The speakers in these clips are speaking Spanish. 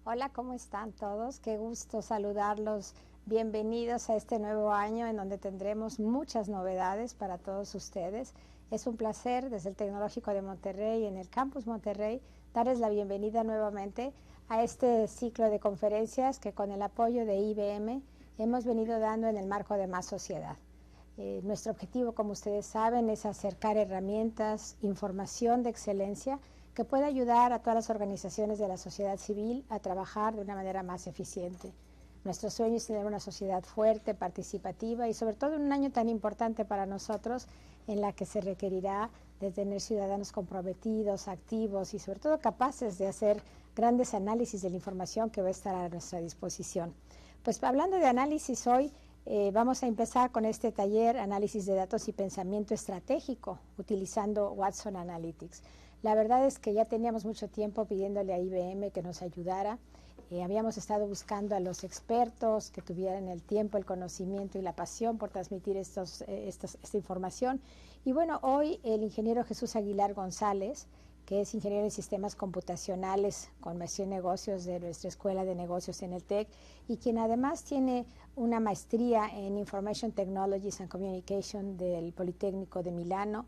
Hola, ¿cómo están todos? Qué gusto saludarlos. Bienvenidos a este nuevo año en donde tendremos muchas novedades para todos ustedes. Es un placer desde el Tecnológico de Monterrey, en el Campus Monterrey, darles la bienvenida nuevamente a este ciclo de conferencias que con el apoyo de IBM hemos venido dando en el marco de Más Sociedad. Nuestro objetivo, como ustedes saben, es acercar herramientas, información de excelencia que pueda ayudar a todas las organizaciones de la sociedad civil a trabajar de una manera más eficiente. Nuestro sueño es tener una sociedad fuerte, participativa y sobre todo en un año tan importante para nosotros en la que se requerirá de tener ciudadanos comprometidos, activos y sobre todo capaces de hacer grandes análisis de la información que va a estar a nuestra disposición. Pues hablando de análisis hoy, vamos a empezar con este taller, análisis de datos y pensamiento estratégico, utilizando Watson Analytics. La verdad es que ya teníamos mucho tiempo pidiéndole a IBM que nos ayudara. Habíamos estado buscando a los expertos que tuvieran el tiempo, el conocimiento y la pasión por transmitir esta información. Y bueno, hoy el ingeniero Jesús Aguilar González, que es ingeniero en sistemas computacionales con maestría en negocios de nuestra Escuela de Negocios en el TEC, y quien además tiene una maestría en Information Technologies and Communication del Politécnico de Milano,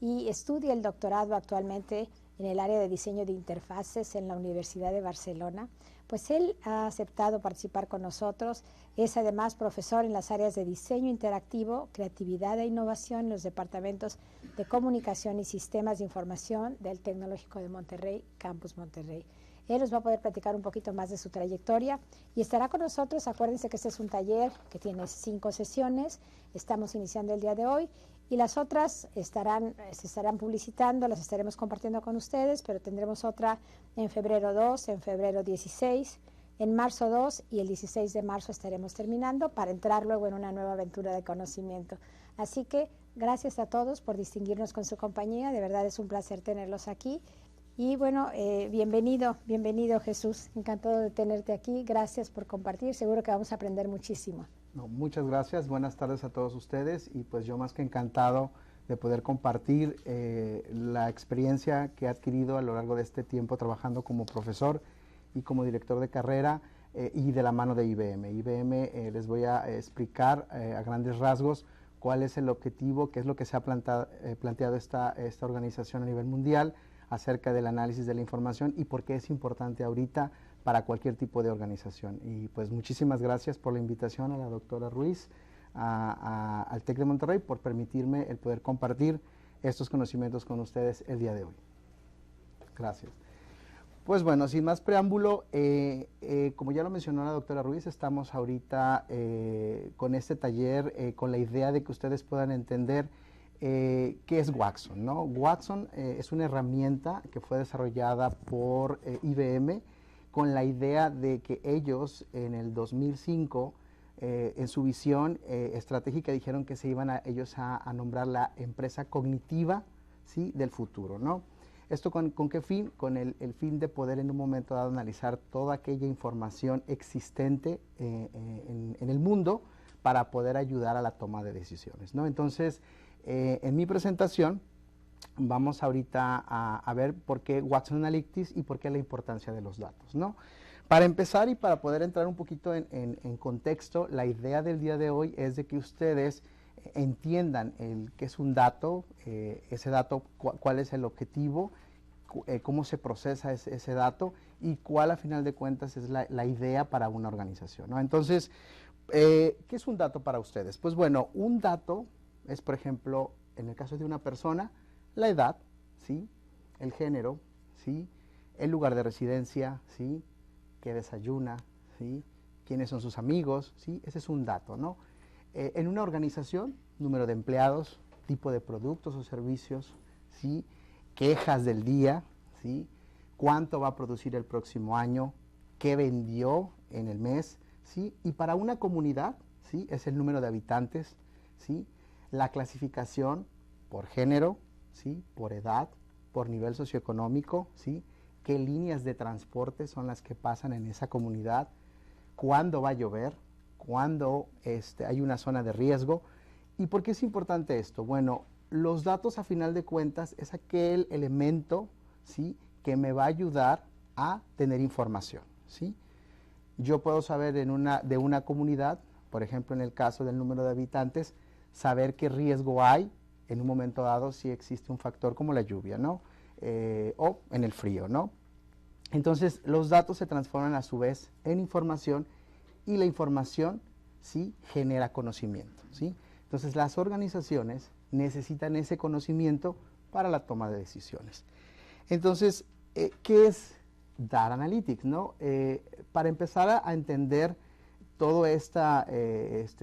y estudia el doctorado actualmente en el área de diseño de interfaces en la Universidad de Barcelona. Pues él ha aceptado participar con nosotros. Es además profesor en las áreas de diseño interactivo, creatividad e innovación en los departamentos de comunicación y sistemas de información del Tecnológico de Monterrey, Campus Monterrey. Él nos va a poder platicar un poquito más de su trayectoria y estará con nosotros. Acuérdense que este es un taller que tiene 5 sesiones. Estamos iniciando el día de hoy y las otras se estarán publicitando, las estaremos compartiendo con ustedes, pero tendremos otra en febrero 2, en febrero 16, en marzo 2 y el 16 de marzo estaremos terminando para entrar luego en una nueva aventura de conocimiento. Así que gracias a todos por distinguirnos con su compañía. De verdad es un placer tenerlos aquí. Y bueno, bienvenido Jesús, encantado de tenerte aquí, gracias por compartir, seguro que vamos a aprender muchísimo. No, muchas gracias, buenas tardes a todos ustedes y pues yo más que encantado de poder compartir la experiencia que he adquirido a lo largo de este tiempo trabajando como profesor y como director de carrera y de la mano de IBM. IBM les voy a explicar a grandes rasgos cuál es el objetivo, qué es lo que se ha planteado esta organización a nivel mundial acerca del análisis de la información y por qué es importante ahorita para cualquier tipo de organización. Y pues muchísimas gracias por la invitación a la doctora Ruiz, al TEC de Monterrey, por permitirme el poder compartir estos conocimientos con ustedes el día de hoy. Gracias. Pues bueno, sin más preámbulo, como ya lo mencionó la doctora Ruiz, estamos ahorita con este taller con la idea de que ustedes puedan entender ¿qué es Watson? ¿No? Watson es una herramienta que fue desarrollada por IBM con la idea de que ellos en el 2005, en su visión estratégica, dijeron que se iban ellos a nombrar la empresa cognitiva, ¿sí?, del futuro, ¿no? ¿Esto con qué fin? Con el fin de poder en un momento dado analizar toda aquella información existente en el mundo para poder ayudar a la toma de decisiones, ¿no? Entonces, en mi presentación vamos ahorita a ver por qué Watson Analytics y por qué la importancia de los datos, ¿no? Para empezar y para poder entrar un poquito en contexto, la idea del día de hoy es de que ustedes entiendan qué es un dato, ese dato, cuál es el objetivo, cómo se procesa ese dato y cuál a final de cuentas es la idea para una organización, ¿no? Entonces, ¿qué es un dato para ustedes? Pues bueno, un dato es, por ejemplo, en el caso de una persona, la edad, ¿sí?, el género, ¿sí?, el lugar de residencia, ¿sí?, qué desayuna, ¿sí?, quiénes son sus amigos, ¿sí?, ese es un dato, ¿no? En una organización, número de empleados, tipo de productos o servicios, ¿sí?, quejas del día, ¿sí?, cuánto va a producir el próximo año, qué vendió en el mes, ¿sí?, y para una comunidad, ¿sí?, es el número de habitantes, ¿sí?, la clasificación por género, ¿sí?, por edad, por nivel socioeconómico, ¿sí?, qué líneas de transporte son las que pasan en esa comunidad, cuándo va a llover, cuándo hay una zona de riesgo. ¿Y por qué es importante esto? Bueno, los datos a final de cuentas es aquel elemento, ¿sí?, que me va a ayudar a tener información, ¿sí? Yo puedo saber de una comunidad, por ejemplo, en el caso del número de habitantes, saber qué riesgo hay en un momento dado si existe un factor como la lluvia, ¿no? O en el frío, ¿no? Entonces, los datos se transforman a su vez en información y la información, ¿sí?, genera conocimiento, ¿sí? Entonces, las organizaciones necesitan ese conocimiento para la toma de decisiones. Entonces, ¿qué es Data Analytics, no? Para empezar a entender toda esta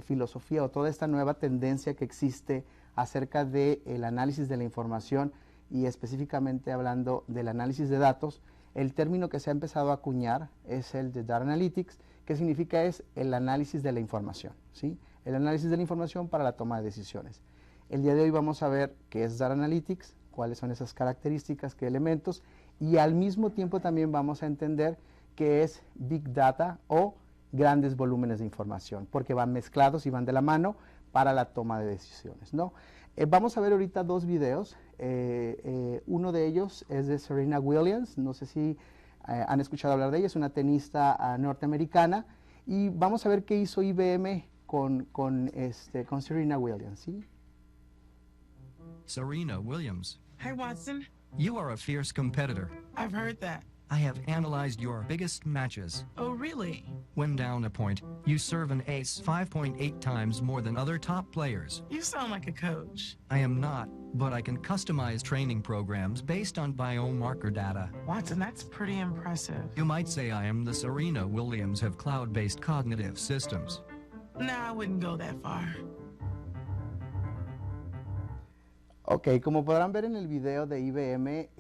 filosofía o toda esta nueva tendencia que existe acerca del análisis de la información y específicamente hablando del análisis de datos, el término que se ha empezado a acuñar es el de Data Analytics, que significa es el análisis de la información, ¿sí? El análisis de la información para la toma de decisiones. El día de hoy vamos a ver qué es Data Analytics, cuáles son esas características, qué elementos, y al mismo tiempo también vamos a entender qué es Big Data o grandes volúmenes de información, porque van mezclados y van de la mano para la toma de decisiones, ¿no? Vamos a ver ahorita dos videos. Uno de ellos es de Serena Williams, no sé si han escuchado hablar de ella, es una tenista norteamericana, y vamos a ver qué hizo IBM con Serena Williams, ¿sí? Serena Williams. Hi, Watson. You are a fierce competitor. I've heard that. I have analyzed your biggest matches. Oh, really? When down a point, you serve an ace 5.8 times more than other top players. You sound like a coach. I am not, but I can customize training programs based on biomarker data. Watson, that's pretty impressive. You might say I am the Serena Williams of cloud-based cognitive systems. No, I wouldn't go that far. Ok, como podrán ver en el video de IBM,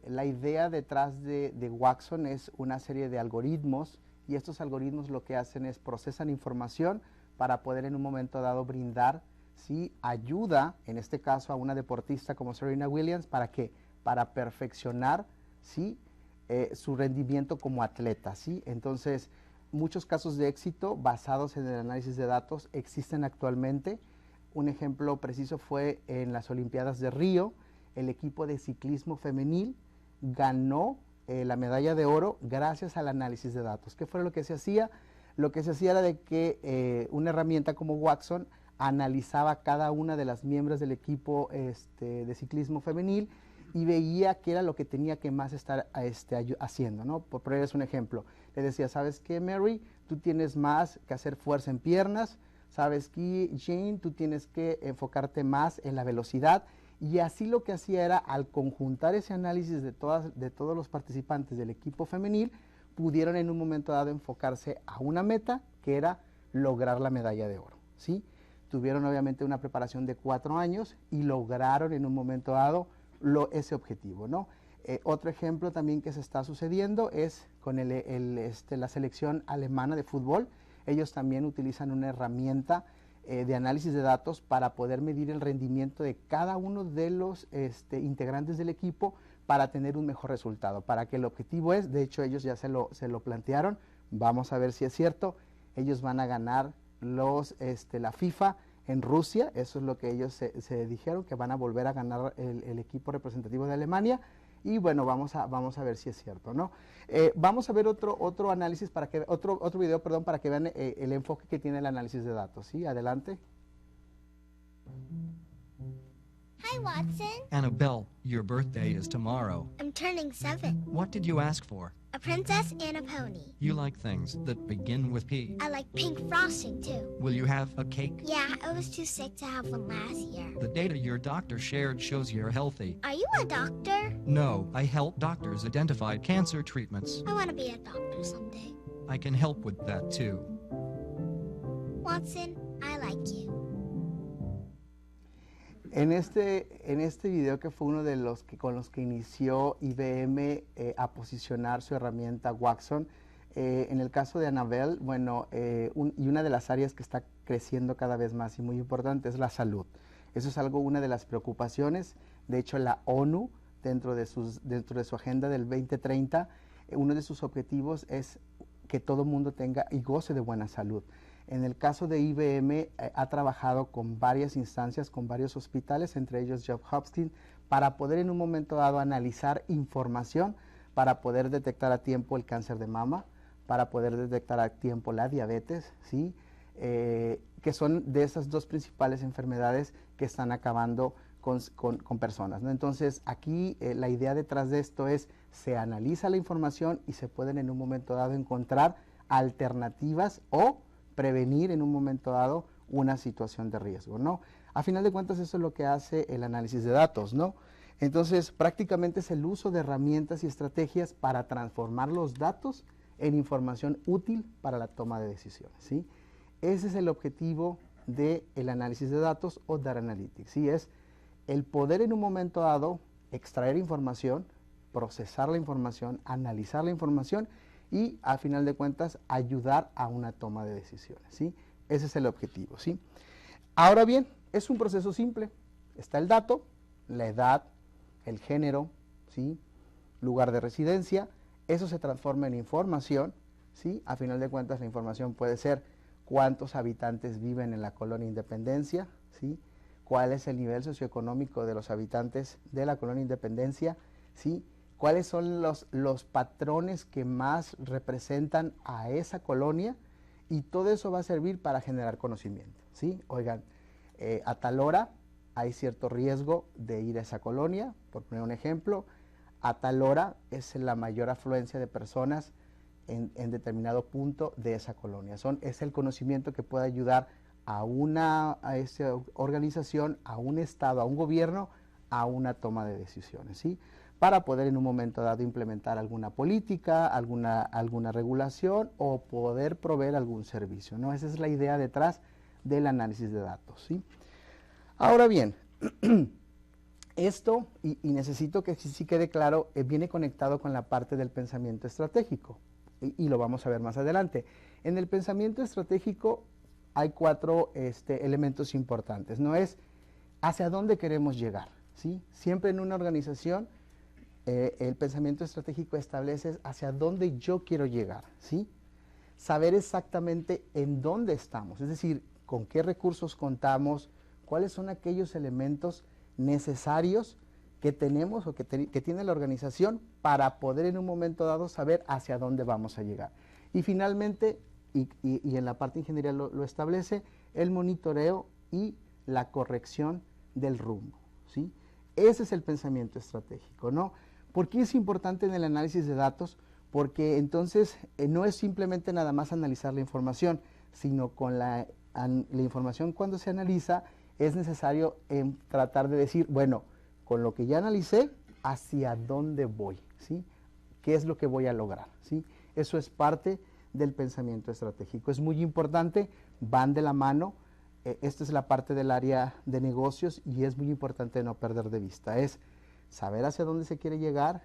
la idea detrás de Watson es una serie de algoritmos, y estos algoritmos lo que hacen es procesan información para poder en un momento dado brindar, ¿sí?, ayuda, en este caso a una deportista como Serena Williams, ¿para qué? Para perfeccionar, ¿sí?, su rendimiento como atleta, ¿sí? Entonces, muchos casos de éxito basados en el análisis de datos existen actualmente. Un ejemplo preciso fue en las Olimpiadas de Río. El equipo de ciclismo femenil ganó la medalla de oro gracias al análisis de datos. ¿Qué fue lo que se hacía? Lo que se hacía era de que una herramienta como Watson analizaba cada una de las miembros del equipo de ciclismo femenil y veía qué era lo que tenía que más estar haciendo, ¿no? Por ponerles un ejemplo, le decía, ¿sabes qué, Mary? Tú tienes más que hacer fuerza en piernas. ¿Sabes qué, Jane? Tú tienes que enfocarte más en la velocidad. Y así lo que hacía era, al conjuntar ese análisis de todos los participantes del equipo femenil, pudieron en un momento dado enfocarse a una meta, que era lograr la medalla de oro, ¿sí? Tuvieron obviamente una preparación de 4 años y lograron en un momento dado ese objetivo, ¿no? Otro ejemplo también que se está sucediendo es con la selección alemana de fútbol. Ellos también utilizan una herramienta de análisis de datos para poder medir el rendimiento de cada uno de los integrantes del equipo para tener un mejor resultado, para que el objetivo es, de hecho ellos ya se lo plantearon, vamos a ver si es cierto, ellos van a ganar la FIFA en Rusia, eso es lo que ellos se dijeron, que van a volver a ganar el equipo representativo de Alemania. Y bueno, vamos a ver si es cierto, ¿no? Vamos a ver otro análisis, otro video, perdón, para que vean el enfoque que tiene el análisis de datos, ¿sí? Adelante. Hi, Watson. Annabelle, your birthday is tomorrow. I'm turning 7. What did you ask for? A princess and a pony. You like things that begin with P. I like pink frosting, too. Will you have a cake? Yeah, I was too sick to have one last year. The data your doctor shared shows you're healthy. Are you a doctor? No, I help doctors identify cancer treatments. I want to be a doctor someday. I can help with that too. Watson, I like you. En este video, que fue uno de los con los que inició IBM a posicionar su herramienta Watson, en el caso de Annabelle, bueno, y una de las áreas que está creciendo cada vez más y muy importante es la salud. Eso es una de las preocupaciones. De hecho, la ONU, dentro de su agenda del 2030, uno de sus objetivos es que todo mundo tenga y goce de buena salud. En el caso de IBM, ha trabajado con varias instancias, con varios hospitales, entre ellos Johns Hopkins, para poder en un momento dado analizar información para poder detectar a tiempo el cáncer de mama, para poder detectar a tiempo la diabetes, ¿sí? Que son de esas dos principales enfermedades que están acabando con personas, ¿no? Entonces, aquí la idea detrás de esto es, se analiza la información y se pueden en un momento dado encontrar alternativas o prevenir en un momento dado una situación de riesgo, ¿no? A final de cuentas, eso es lo que hace el análisis de datos, ¿no? Entonces, prácticamente es el uso de herramientas y estrategias para transformar los datos en información útil para la toma de decisiones, ¿sí? Ese es el objetivo del análisis de datos o Data Analytics, ¿sí? Es el poder en un momento dado extraer información, procesar la información, analizar la información y, a final de cuentas, ayudar a una toma de decisiones, ¿sí? Ese es el objetivo, ¿sí? Ahora bien, es un proceso simple. Está el dato, la edad, el género, ¿sí? Lugar de residencia. Eso se transforma en información, ¿sí? A final de cuentas, la información puede ser cuántos habitantes viven en la colonia Independencia, ¿sí? Cuál es el nivel socioeconómico de los habitantes de la colonia Independencia, ¿sí? Cuáles son los patrones que más representan a esa colonia, y todo eso va a servir para generar conocimiento, ¿sí? Oigan, a tal hora hay cierto riesgo de ir a esa colonia, por poner un ejemplo. A tal hora es la mayor afluencia de personas en determinado punto de esa colonia. Es el conocimiento que puede ayudar a esa organización, a un estado, a un gobierno, a una toma de decisiones, ¿sí? Para poder en un momento dado implementar alguna política, alguna regulación o poder proveer algún servicio, ¿no? Esa es la idea detrás del análisis de datos, ¿sí? Ahora bien, esto, y necesito que sí quede claro, viene conectado con la parte del pensamiento estratégico, y lo vamos a ver más adelante. En el pensamiento estratégico hay 4 elementos importantes, ¿no? Es hacia dónde queremos llegar, ¿sí? Siempre en una organización, el pensamiento estratégico establece hacia dónde yo quiero llegar, ¿sí? Saber exactamente en dónde estamos, es decir, con qué recursos contamos, cuáles son aquellos elementos necesarios que tenemos o que tiene la organización para poder en un momento dado saber hacia dónde vamos a llegar. Y finalmente, y en la parte de ingeniería lo establece, el monitoreo y la corrección del rumbo, ¿sí? Ese es el pensamiento estratégico, ¿no? ¿Por qué es importante en el análisis de datos? Porque entonces no es simplemente nada más analizar la información, sino con la información cuando se analiza es necesario tratar de decir, bueno, con lo que ya analicé, ¿hacia dónde voy? ¿Sí? ¿Qué es lo que voy a lograr? ¿Sí? Eso es parte del pensamiento estratégico. Es muy importante, van de la mano. Esta es la parte del área de negocios y es muy importante no perder de vista. Es saber hacia dónde se quiere llegar,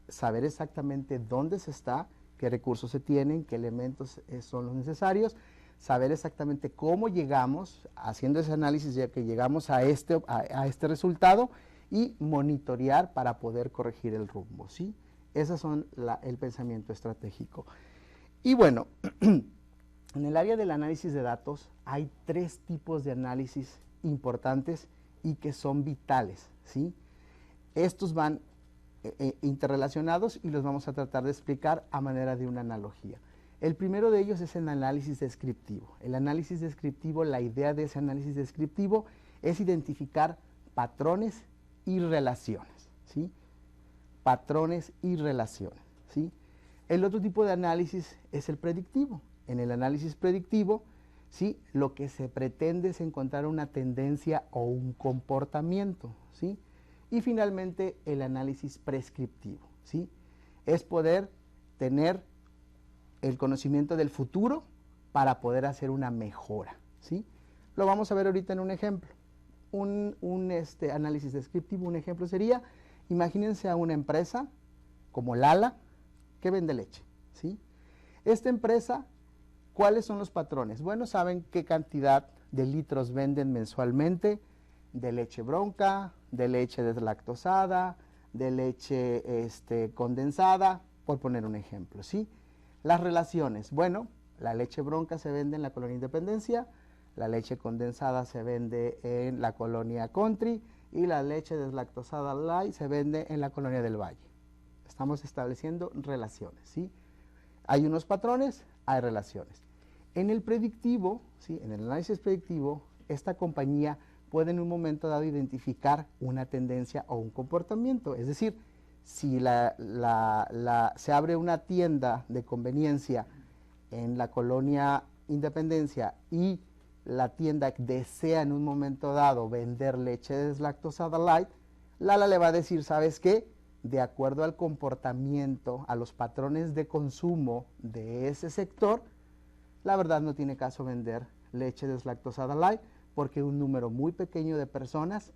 saber exactamente dónde se está, qué recursos se tienen, qué elementos son los necesarios, saber exactamente cómo llegamos, haciendo ese análisis ya que llegamos a este resultado, y monitorear para poder corregir el rumbo, ¿sí? Esos son el pensamiento estratégico. Y bueno, en el área del análisis de datos hay 3 tipos de análisis importantes y que son vitales, ¿sí? Estos van interrelacionados y los vamos a tratar de explicar a manera de una analogía. El primero de ellos es el análisis descriptivo. El análisis descriptivo, la idea de ese análisis descriptivo es identificar patrones y relaciones, ¿sí? Patrones y relaciones, ¿sí? El otro tipo de análisis es el predictivo. En el análisis predictivo, ¿sí? Lo que se pretende es encontrar una tendencia o un comportamiento, ¿sí? Y finalmente el análisis prescriptivo, ¿sí? Es poder tener el conocimiento del futuro para poder hacer una mejora, ¿sí? Lo vamos a ver ahorita en un ejemplo. Un análisis descriptivo, un ejemplo sería, imagínense a una empresa como Lala que vende leche, ¿sí? Esta empresa, ¿cuáles son los patrones? Bueno, saben qué cantidad de litros venden mensualmente de leche bronca, de leche deslactosada, de leche condensada, por poner un ejemplo, ¿sí? Las relaciones, bueno, la leche bronca se vende en la colonia Independencia, la leche condensada se vende en la colonia Country y la leche deslactosada Light se vende en la colonia del Valle. estamos estableciendo relaciones, ¿sí? Hay unos patrones, hay relaciones. En el predictivo, ¿sí? En el análisis predictivo, esta compañía puede en un momento dado identificar una tendencia o un comportamiento. Es decir, si se abre una tienda de conveniencia en la colonia Independencia y la tienda desea en un momento dado vender leche deslactosada light, Lala le va a decir, ¿sabes qué? De acuerdo al comportamiento, a los patrones de consumo de ese sector, la verdad no tiene caso vender leche deslactosada light porque un número muy pequeño de personas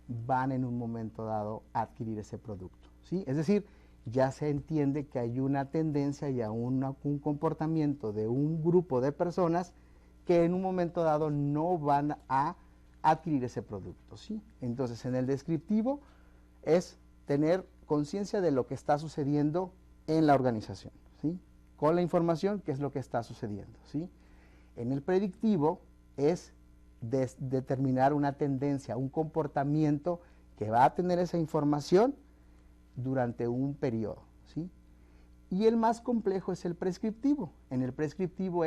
van en un momento dado a adquirir ese producto, ¿sí? Es decir, ya se entiende que hay una tendencia y un comportamiento de un grupo de personas que en un momento dado no van a adquirir ese producto, ¿sí? Entonces, en el descriptivo es tener conciencia de lo que está sucediendo en la organización, ¿sí? Con la información, qué es lo que está sucediendo, ¿sí? En el predictivo es determinar una tendencia, un comportamiento que va a tener esa información durante un periodo, ¿sí? Y el más complejo es el prescriptivo. En el prescriptivo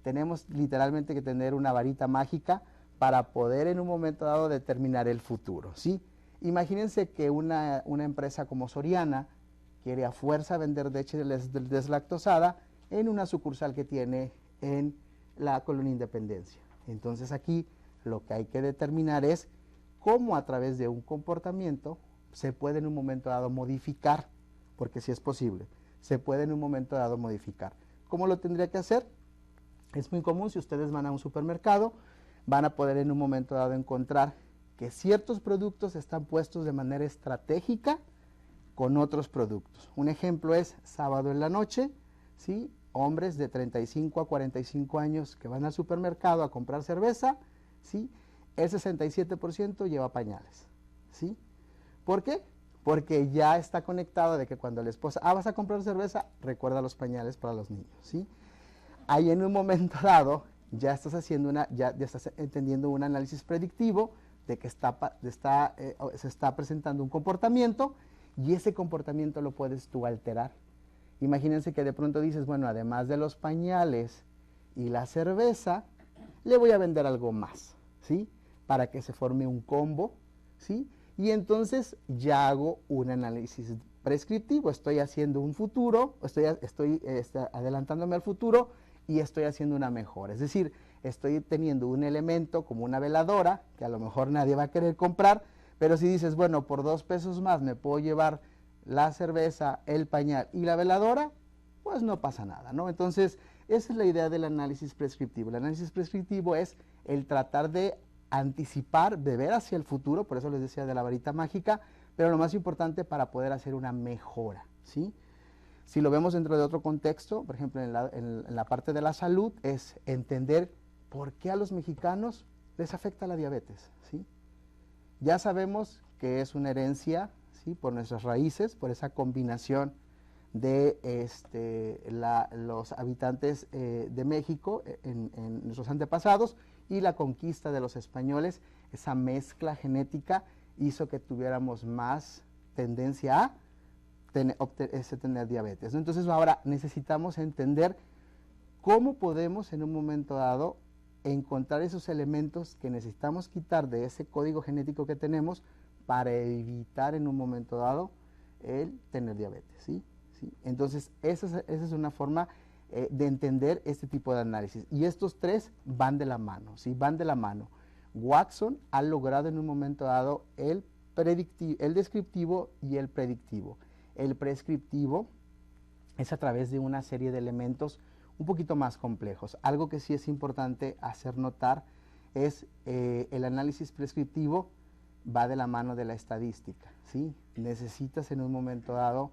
tenemos literalmente que tener una varita mágica para poder en un momento dado determinar el futuro, ¿sí? Imagínense que una empresa como Soriana quiere a fuerza vender leche deslactosada en una sucursal que tiene en la colonia Independencia. Entonces aquí lo que hay que determinar es cómo a través de un comportamiento se puede en un momento dado modificar, porque si es posible, se puede en un momento dado modificar. ¿Cómo lo tendría que hacer? Es muy común, si ustedes van a un supermercado, van a poder en un momento dado encontrar que ciertos productos están puestos de manera estratégica con otros productos. Un ejemplo es sábado en la noche, ¿sí? Hombres de 35 a 45 años que van al supermercado a comprar cerveza, ¿sí? El 67% lleva pañales, ¿sí? ¿Por qué? Porque ya está conectado de que cuando la esposa, vas a comprar cerveza, recuerda los pañales para los niños, ¿sí? Ahí en un momento dado ya estás haciendo ya estás entendiendo un análisis predictivo de que se está presentando un comportamiento y ese comportamiento lo puedes tú alterar. Imagínense que de pronto dices, bueno, además de los pañales y la cerveza, le voy a vender algo más, ¿sí? Para que se forme un combo, ¿sí? Y entonces ya hago un análisis prescriptivo, estoy haciendo un futuro, estoy adelantándome al futuro y estoy haciendo una mejora. Es decir, estoy teniendo un elemento como una veladora, que a lo mejor nadie va a querer comprar, pero si dices, bueno, por 2 pesos más me puedo llevar la cerveza, el pañal y la veladora, pues no pasa nada, ¿no? Entonces, esa es la idea del análisis prescriptivo. El análisis prescriptivo es el tratar de anticipar, de ver hacia el futuro, por eso les decía de la varita mágica, pero lo más importante para poder hacer una mejora, ¿sí? Si lo vemos dentro de otro contexto, por ejemplo, en la parte de la salud, es entender por qué a los mexicanos les afecta la diabetes, ¿sí? Ya sabemos que es una herencia, ¿sí? Por nuestras raíces, por esa combinación de los habitantes de México en nuestros antepasados y la conquista de los españoles. Esa mezcla genética hizo que tuviéramos más tendencia a tener diabetes, ¿no? Entonces ahora necesitamos entender cómo podemos en un momento dado encontrar esos elementos que necesitamos quitar de ese código genético que tenemos para evitar en un momento dado el tener diabetes, ¿sí? ¿Sí? Entonces esa es una forma de entender este tipo de análisis. Y estos tres van de la mano, ¿sí? Van de la mano. Watson ha logrado en un momento dado el descriptivo y el predictivo. El prescriptivo es a través de una serie de elementos un poquito más complejos. Algo que sí es importante hacer notar es el análisis prescriptivo va de la mano de la estadística, ¿sí? Necesitas en un momento dado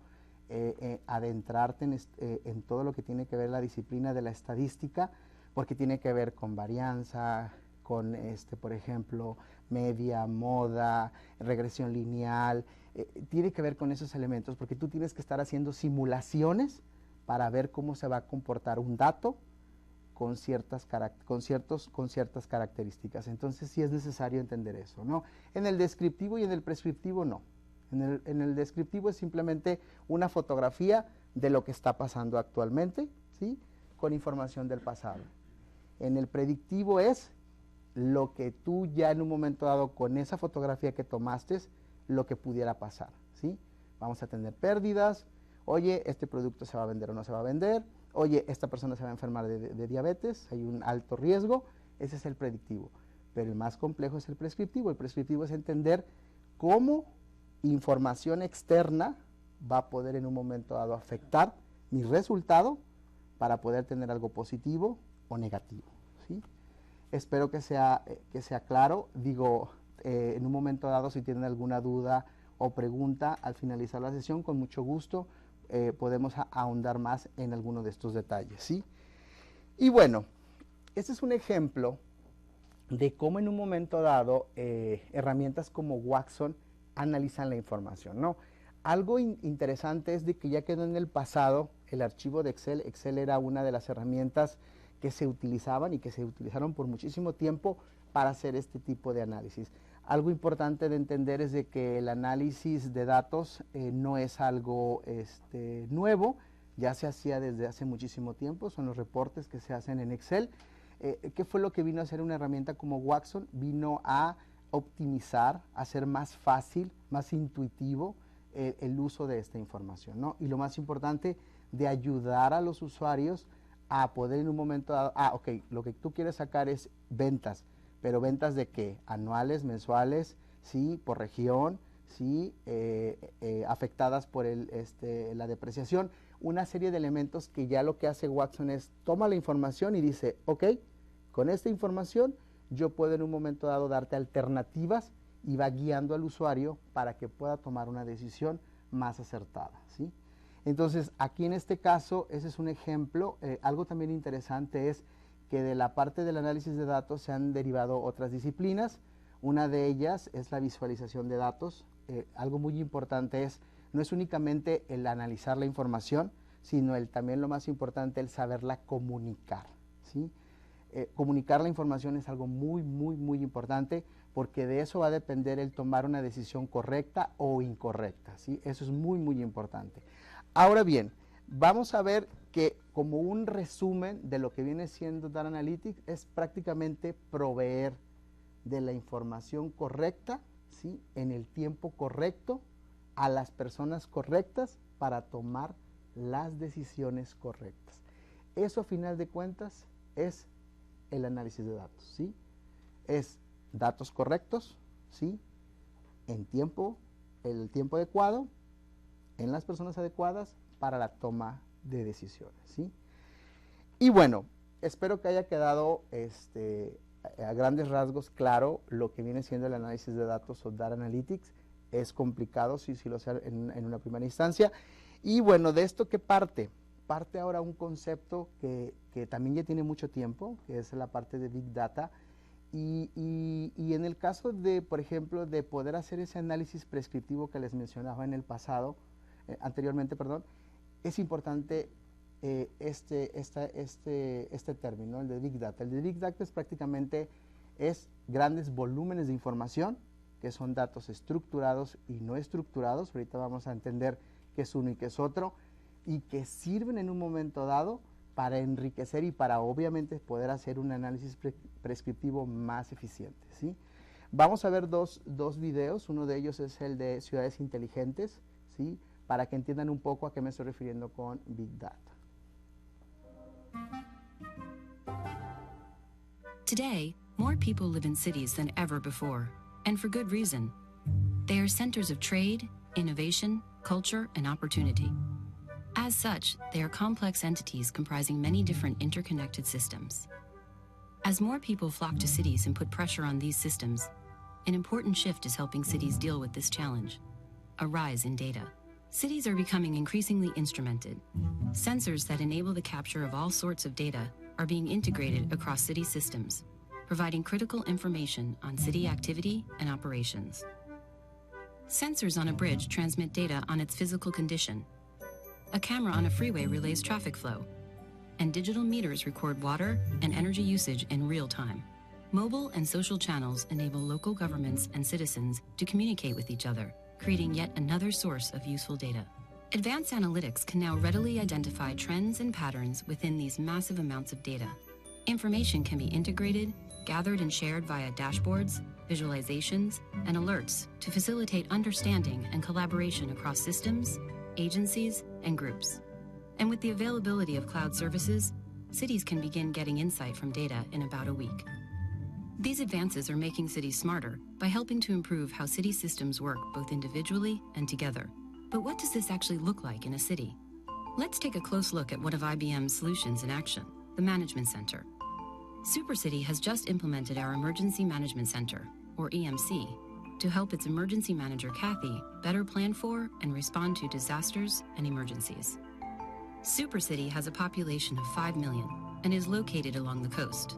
adentrarte en todo lo que tiene que ver la disciplina de la estadística, porque tiene que ver con varianza, con, por ejemplo, media, moda, regresión lineal, tiene que ver con esos elementos, porque tú tienes que estar haciendo simulaciones para ver cómo se va a comportar un dato con ciertas características. Entonces sí es necesario entender eso, ¿no? En el descriptivo y en el prescriptivo no. En el descriptivo es simplemente una fotografía de lo que está pasando actualmente, ¿sí? Con información del pasado. En el predictivo es lo que tú ya en un momento dado con esa fotografía que tomaste, lo que pudiera pasar, ¿sí? Vamos a tener pérdidas, oye, este producto se va a vender o no se va a vender, oye, esta persona se va a enfermar de diabetes, hay un alto riesgo, ese es el predictivo. Pero el más complejo es el prescriptivo. El prescriptivo es entender cómo información externa va a poder en un momento dado afectar mi resultado para poder tener algo positivo o negativo, ¿sí? Espero que sea claro. Digo, en un momento dado, si tienen alguna duda o pregunta al finalizar la sesión, con mucho gusto podemos ahondar más en alguno de estos detalles, ¿sí? Y bueno, este es un ejemplo de cómo en un momento dado herramientas como Watson analizan la información, ¿no? Algo interesante es de que ya quedó en el pasado el archivo de Excel. Excel era una de las herramientas que se utilizaban y que se utilizaron por muchísimo tiempo para hacer este tipo de análisis. Algo importante de entender es de que el análisis de datos no es algo nuevo, ya se hacía desde hace muchísimo tiempo, son los reportes que se hacen en Excel. ¿Qué fue lo que vino a hacer una herramienta como Watson? Vino a optimizar, a hacer más fácil, más intuitivo el uso de esta información, ¿no? Y lo más importante, de ayudar a los usuarios a poder en un momento dado, ok, lo que tú quieres sacar es ventas, pero ventas de qué, anuales, mensuales, sí, por región, sí, afectadas por la depreciación, una serie de elementos que ya lo que hace Watson es, toma la información y dice, ok, con esta información yo puedo en un momento dado darte alternativas y va guiando al usuario para que pueda tomar una decisión más acertada, ¿sí? Entonces, aquí en este caso, ese es un ejemplo. Algo también interesante es que de la parte del análisis de datos se han derivado otras disciplinas. Una de ellas es la visualización de datos. Algo muy importante no es únicamente el analizar la información, sino también lo más importante, el saberla comunicar, ¿sí? Comunicar la información es algo muy, muy, muy importante, porque de eso va a depender el tomar una decisión correcta o incorrecta, ¿sí? Eso es muy, muy importante. Ahora bien, vamos a ver que como un resumen de lo que viene siendo Data Analytics es prácticamente proveer de la información correcta, ¿sí? En el tiempo correcto, a las personas correctas para tomar las decisiones correctas. Eso a final de cuentas es el análisis de datos, ¿sí? Es datos correctos, ¿sí? En el tiempo adecuado, en las personas adecuadas para la toma de decisiones, ¿sí? Y bueno, espero que haya quedado a grandes rasgos claro lo que viene siendo el análisis de datos o Data Analytics. Es complicado, sí lo sé en una primera instancia. Y bueno, ¿de esto qué parte? Parte ahora un concepto que también ya tiene mucho tiempo, que es la parte de Big Data. Y en el caso de, por ejemplo, de poder hacer ese análisis prescriptivo que les mencionaba en el pasado, anteriormente, perdón, es importante este término, el de Big Data. El de Big Data es prácticamente grandes volúmenes de información, que son datos estructurados y no estructurados. Ahorita vamos a entender qué es uno y qué es otro, y que sirven en un momento dado para enriquecer y para obviamente poder hacer un análisis prescriptivo más eficiente, ¿sí? Vamos a ver dos videos. Uno de ellos es el de ciudades inteligentes, ¿sí? Para que entiendan un poco a qué me estoy refiriendo con Big Data. Today, more people live in cities than ever before, and for good reason. They are centers of trade, innovation, culture, and opportunity. As such, they are complex entities comprising many different interconnected systems. As more people flock to cities and put pressure on these systems, an important shift is helping cities deal with this challenge: a rise in data. Cities are becoming increasingly instrumented. Sensors that enable the capture of all sorts of data are being integrated across city systems, providing critical information on city activity and operations. Sensors on a bridge transmit data on its physical condition. A camera on a freeway relays traffic flow, and digital meters record water and energy usage in real time. Mobile and social channels enable local governments and citizens to communicate with each other, creating yet another source of useful data. Advanced analytics can now readily identify trends and patterns within these massive amounts of data. Information can be integrated, gathered and shared via dashboards, visualizations, and alerts to facilitate understanding and collaboration across systems, agencies, and groups. And with the availability of cloud services, cities can begin getting insight from data in about a week. These advances are making cities smarter by helping to improve how city systems work both individually and together. But what does this actually look like in a city? Let's take a close look at one of IBM's solutions in action, the Management Center. SuperCity has just implemented our Emergency Management Center, or EMC, to help its emergency manager, Kathy, better plan for and respond to disasters and emergencies. SuperCity has a population of 5 million and is located along the coast.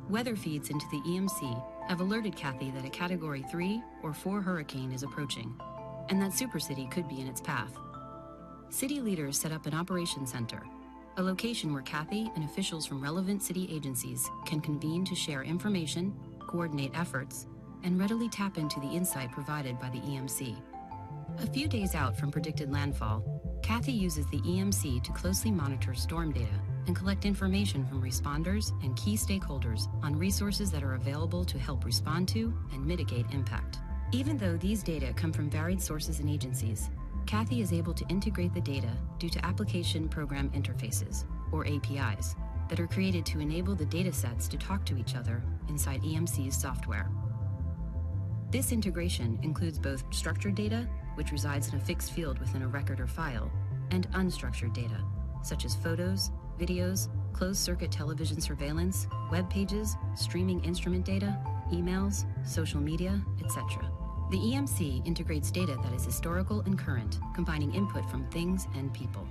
Weather feeds into the EMC have alerted Kathy that a Category 3 or 4 hurricane is approaching, and that SuperCity could be in its path. City leaders set up an operations center, a location where Kathy and officials from relevant city agencies can convene to share information, coordinate efforts, and readily tap into the insight provided by the EMC. A few days out from predicted landfall, Kathy uses the EMC to closely monitor storm data and collect information from responders and key stakeholders on resources that are available to help respond to and mitigate impact. Even though these data come from varied sources and agencies, Kathy is able to integrate the data due to application program interfaces, or APIs, that are created to enable the data sets to talk to each other inside EMC's software. This integration includes both structured data, which resides in a fixed field within a record or file, and unstructured data, such as photos, videos, closed-circuit television surveillance, web pages, streaming instrument data, emails, social media, etc. The EMC integrates data that is historical and current, combining input from things and people.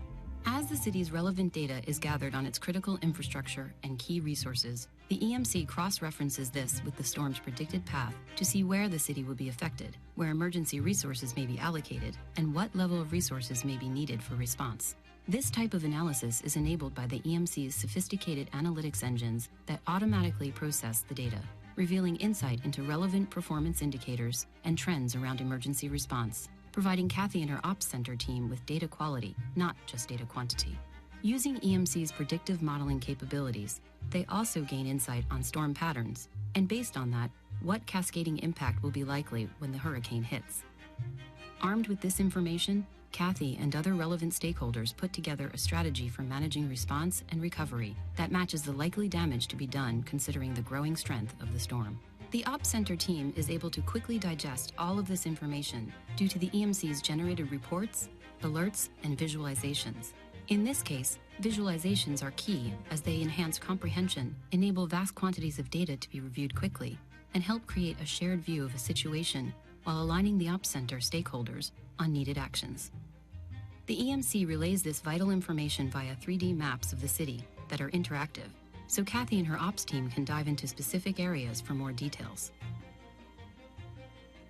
As the city's relevant data is gathered on its critical infrastructure and key resources, the EMC cross-references this with the storm's predicted path to see where the city will be affected, where emergency resources may be allocated, and what level of resources may be needed for response. This type of analysis is enabled by the EMC's sophisticated analytics engines that automatically process the data, revealing insight into relevant performance indicators and trends around emergency response, providing Kathy and her Ops Center team with data quality, not just data quantity. Using EMC's predictive modeling capabilities, they also gain insight on storm patterns, and based on that, what cascading impact will be likely when the hurricane hits. Armed with this information, Kathy and other relevant stakeholders put together a strategy for managing response and recovery that matches the likely damage to be done considering the growing strength of the storm. The Ops Center team is able to quickly digest all of this information due to the EMC's generated reports, alerts, and visualizations. In this case, visualizations are key as they enhance comprehension, enable vast quantities of data to be reviewed quickly, and help create a shared view of a situation while aligning the Ops Center stakeholders on needed actions. The EMC relays this vital information via 3D maps of the city that are interactive, so Kathy and her ops team can dive into specific areas for more details.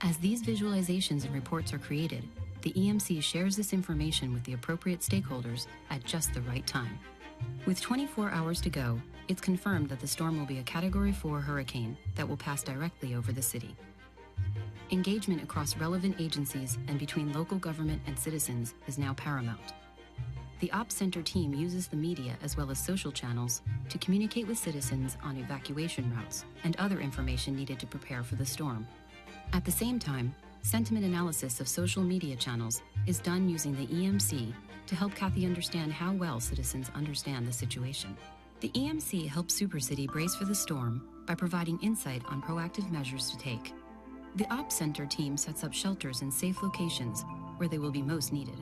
As these visualizations and reports are created, the EMC shares this information with the appropriate stakeholders at just the right time. With 24 hours to go, it's confirmed that the storm will be a Category 4 hurricane that will pass directly over the city. Engagement across relevant agencies and between local government and citizens is now paramount. The Ops Center team uses the media as well as social channels to communicate with citizens on evacuation routes and other information needed to prepare for the storm. At the same time, sentiment analysis of social media channels is done using the EMC to help Kathy understand how well citizens understand the situation. The EMC helps SuperCity brace for the storm by providing insight on proactive measures to take. The Ops Center team sets up shelters in safe locations where they will be most needed.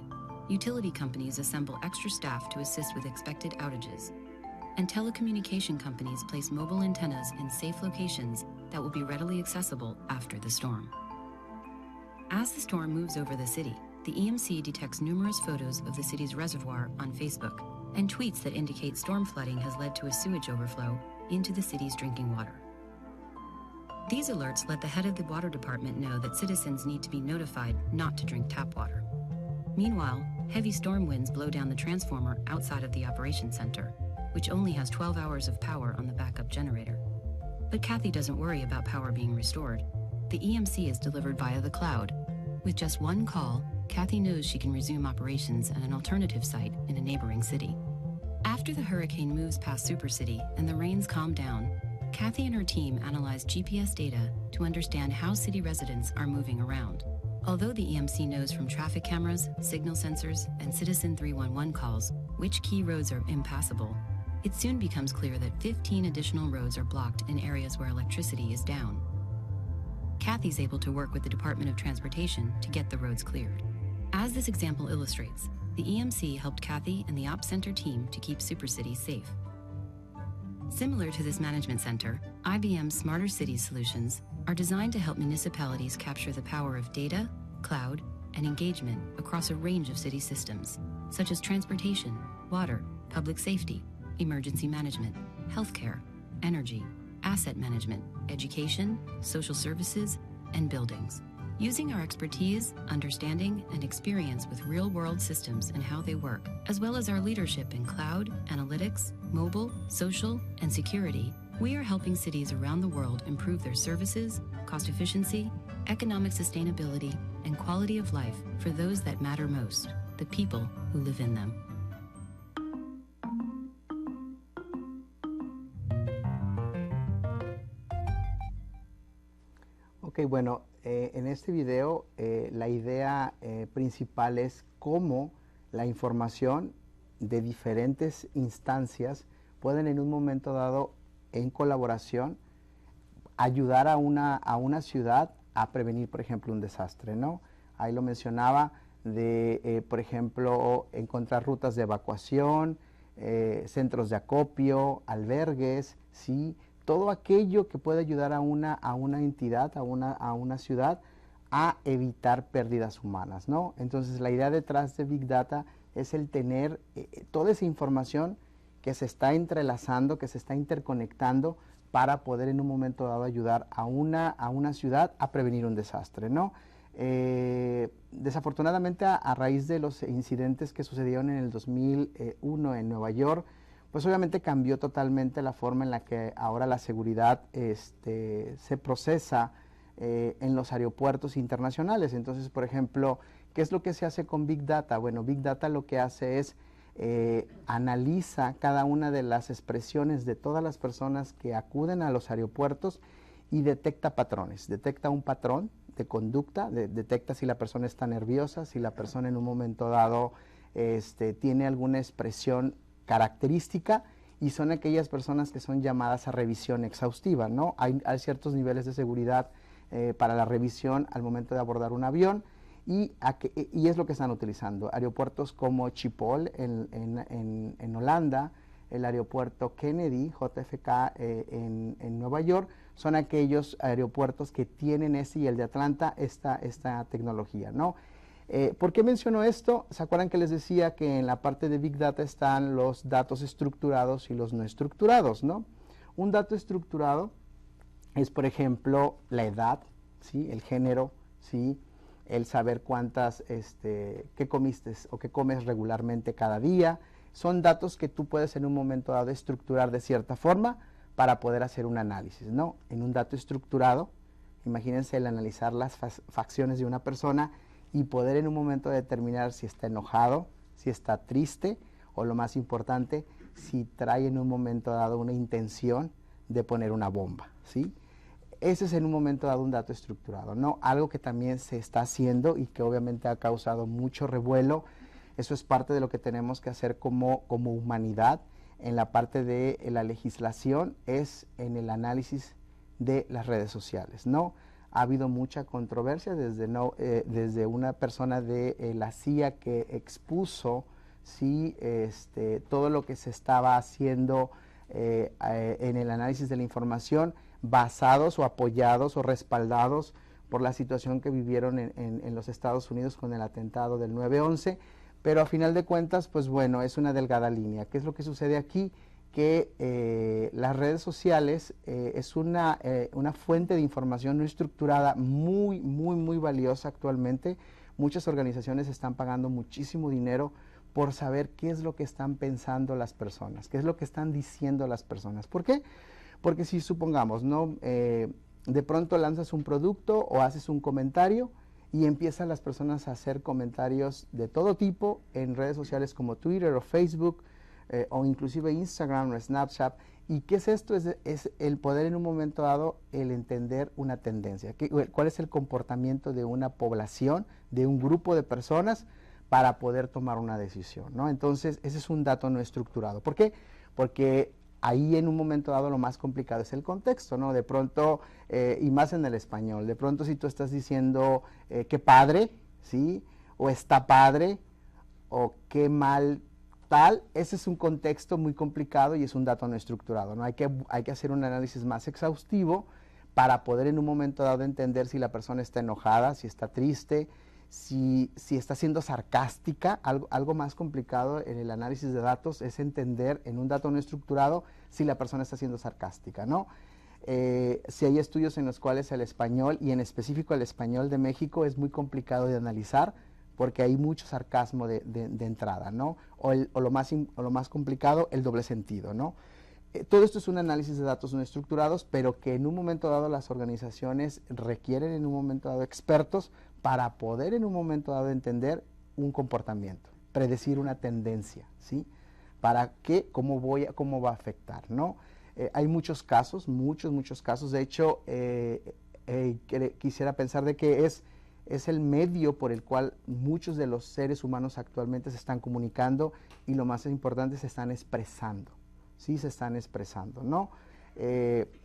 Utility companies assemble extra staff to assist with expected outages. And telecommunication companies place mobile antennas in safe locations that will be readily accessible after the storm. As the storm moves over the city, the EMC detects numerous photos of the city's reservoir on Facebook and tweets that indicate storm flooding has led to a sewage overflow into the city's drinking water. These alerts let the head of the water department know that citizens need to be notified not to drink tap water. Meanwhile, heavy storm winds blow down the transformer outside of the operations center, which only has 12 hours of power on the backup generator. But Kathy doesn't worry about power being restored. The EMC is delivered via the cloud, With just one call, Kathy knows she can resume operations at an alternative site in a neighboring city. After the hurricane moves past Super City and the rains calm down, Kathy and her team analyze GPS data to understand how city residents are moving around. Although the EMC knows from traffic cameras, signal sensors, and Citizen 311 calls which key roads are impassable, it soon becomes clear that 15 additional roads are blocked in areas where electricity is down. Kathy's able to work with the Department of Transportation to get the roads cleared. As this example illustrates, the EMC helped Kathy and the Ops Center team to keep Super Cities safe. Similar to this management center, IBM's Smarter Cities solutions are designed to help municipalities capture the power of data, cloud, and engagement across a range of city systems, such as transportation, water, public safety, emergency management, healthcare, energy, asset management, education, social services, and buildings. Using our expertise, understanding, and experience with real-world systems and how they work, as well as our leadership in cloud, analytics, mobile, social, and security, we are helping cities around the world improve their services, cost efficiency, economic sustainability, and quality of life for those that matter most, the people who live in them. Ok, bueno, en este video la idea principal es cómo la información de diferentes instancias pueden en un momento dado, en colaboración, ayudar a una ciudad a prevenir, por ejemplo, un desastre, ¿no? Ahí lo mencionaba de, por ejemplo, encontrar rutas de evacuación, centros de acopio, albergues, ¿sí? Todo aquello que puede ayudar a una entidad, a una ciudad, a evitar pérdidas humanas, ¿no? Entonces, la idea detrás de Big Data es el tener toda esa información que se está entrelazando, que se está interconectando para poder en un momento dado ayudar a una ciudad a prevenir un desastre, ¿no? Desafortunadamente, a raíz de los incidentes que sucedieron en el 2001 en Nueva York, pues obviamente cambió totalmente la forma en la que ahora la seguridad se procesa en los aeropuertos internacionales. Entonces, por ejemplo, ¿qué es lo que se hace con Big Data? Bueno, Big Data lo que hace es analiza cada una de las expresiones de todas las personas que acuden a los aeropuertos y detecta patrones, detecta un patrón de conducta, detecta si la persona está nerviosa, si la persona en un momento dado tiene alguna expresión característica, y son aquellas personas que son llamadas a revisión exhaustiva, ¿no? Hay ciertos niveles de seguridad para la revisión al momento de abordar un avión, y es lo que están utilizando. Aeropuertos como Schiphol en Holanda, el aeropuerto Kennedy, JFK en Nueva York, son aquellos aeropuertos que tienen y el de Atlanta, esta tecnología, ¿no? ¿Por qué menciono esto? ¿Se acuerdan que les decía que en la parte de Big Data están los datos estructurados y los no estructurados, ¿no? Un dato estructurado es, por ejemplo, la edad, ¿sí? El género, ¿sí? El saber qué comiste o qué comes regularmente cada día. Son datos que tú puedes en un momento dado estructurar de cierta forma para poder hacer un análisis, ¿no? En un dato estructurado, imagínense el analizar las facciones de una persona y poder en un momento determinar si está enojado, si está triste, o lo más importante, si trae en un momento dado una intención de poner una bomba, ¿sí? Ese es en un momento dado un dato estructurado, ¿no? Algo que también se está haciendo y que obviamente ha causado mucho revuelo. Eso es parte de lo que tenemos que hacer como humanidad en la parte de la legislación, es en el análisis de las redes sociales, ¿no? Ha habido mucha controversia desde una persona de la CIA que expuso, ¿sí? Todo lo que se estaba haciendo en el análisis de la información, basados o apoyados o respaldados por la situación que vivieron en los Estados Unidos con el atentado del 9/11, pero a final de cuentas, pues bueno, es una delgada línea. ¿Qué es lo que sucede aquí? Que las redes sociales es una fuente de información no estructurada muy valiosa actualmente. Muchas organizaciones están pagando muchísimo dinero por saber qué es lo que están pensando las personas, qué es lo que están diciendo las personas. ¿Por qué? Porque si supongamos, ¿no? De pronto lanzas un producto o haces un comentario y empiezan las personas a hacer comentarios de todo tipo en redes sociales como Twitter o Facebook, o inclusive Instagram o Snapchat. ¿Y qué es esto? Es el poder en un momento dado el entender una tendencia. ¿Cuál es el comportamiento de una población, de un grupo de personas para poder tomar una decisión, ¿no? Entonces, ese es un dato no estructurado. ¿Por qué? Porque ahí en un momento dado lo más complicado es el contexto, ¿no? De pronto, y más en el español, de pronto si tú estás diciendo qué padre, ¿sí? O está padre, o qué mal tal, ese es un contexto muy complicado y es un dato no estructurado, ¿no? Hay que hacer un análisis más exhaustivo para poder en un momento dado entender si la persona está enojada, si está triste, si está siendo sarcástica. Algo más complicado en el análisis de datos es entender en un dato no estructurado si la persona está siendo sarcástica, ¿no? Si hay estudios en los cuales el español, y en específico el español de México, es muy complicado de analizar porque hay mucho sarcasmo de entrada, ¿no? O lo más complicado, el doble sentido, ¿no? Todo esto es un análisis de datos no estructurados, pero que en un momento dado las organizaciones requieren en un momento dado expertos para poder en un momento dado entender un comportamiento, predecir una tendencia, ¿sí? ¿Para qué? ¿Cómo va a afectar, ¿no? Hay muchos casos, muchos casos. De hecho, quisiera pensar de que es el medio por el cual muchos de los seres humanos actualmente se están comunicando y lo más importante, se están expresando. Sí, se están expresando, ¿no?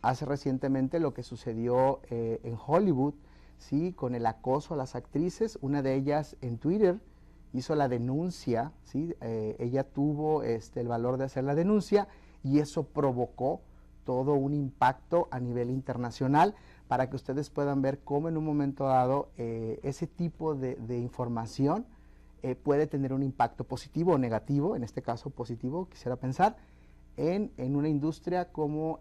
Hace recientemente lo que sucedió en Hollywood, ¿sí? Con el acoso a las actrices. Una de ellas en Twitter hizo la denuncia, ¿sí? Ella tuvo el valor de hacer la denuncia y eso provocó todo un impacto a nivel internacional, para que ustedes puedan ver cómo en un momento dado ese tipo de información puede tener un impacto positivo o negativo, en este caso positivo, quisiera pensar, en una industria como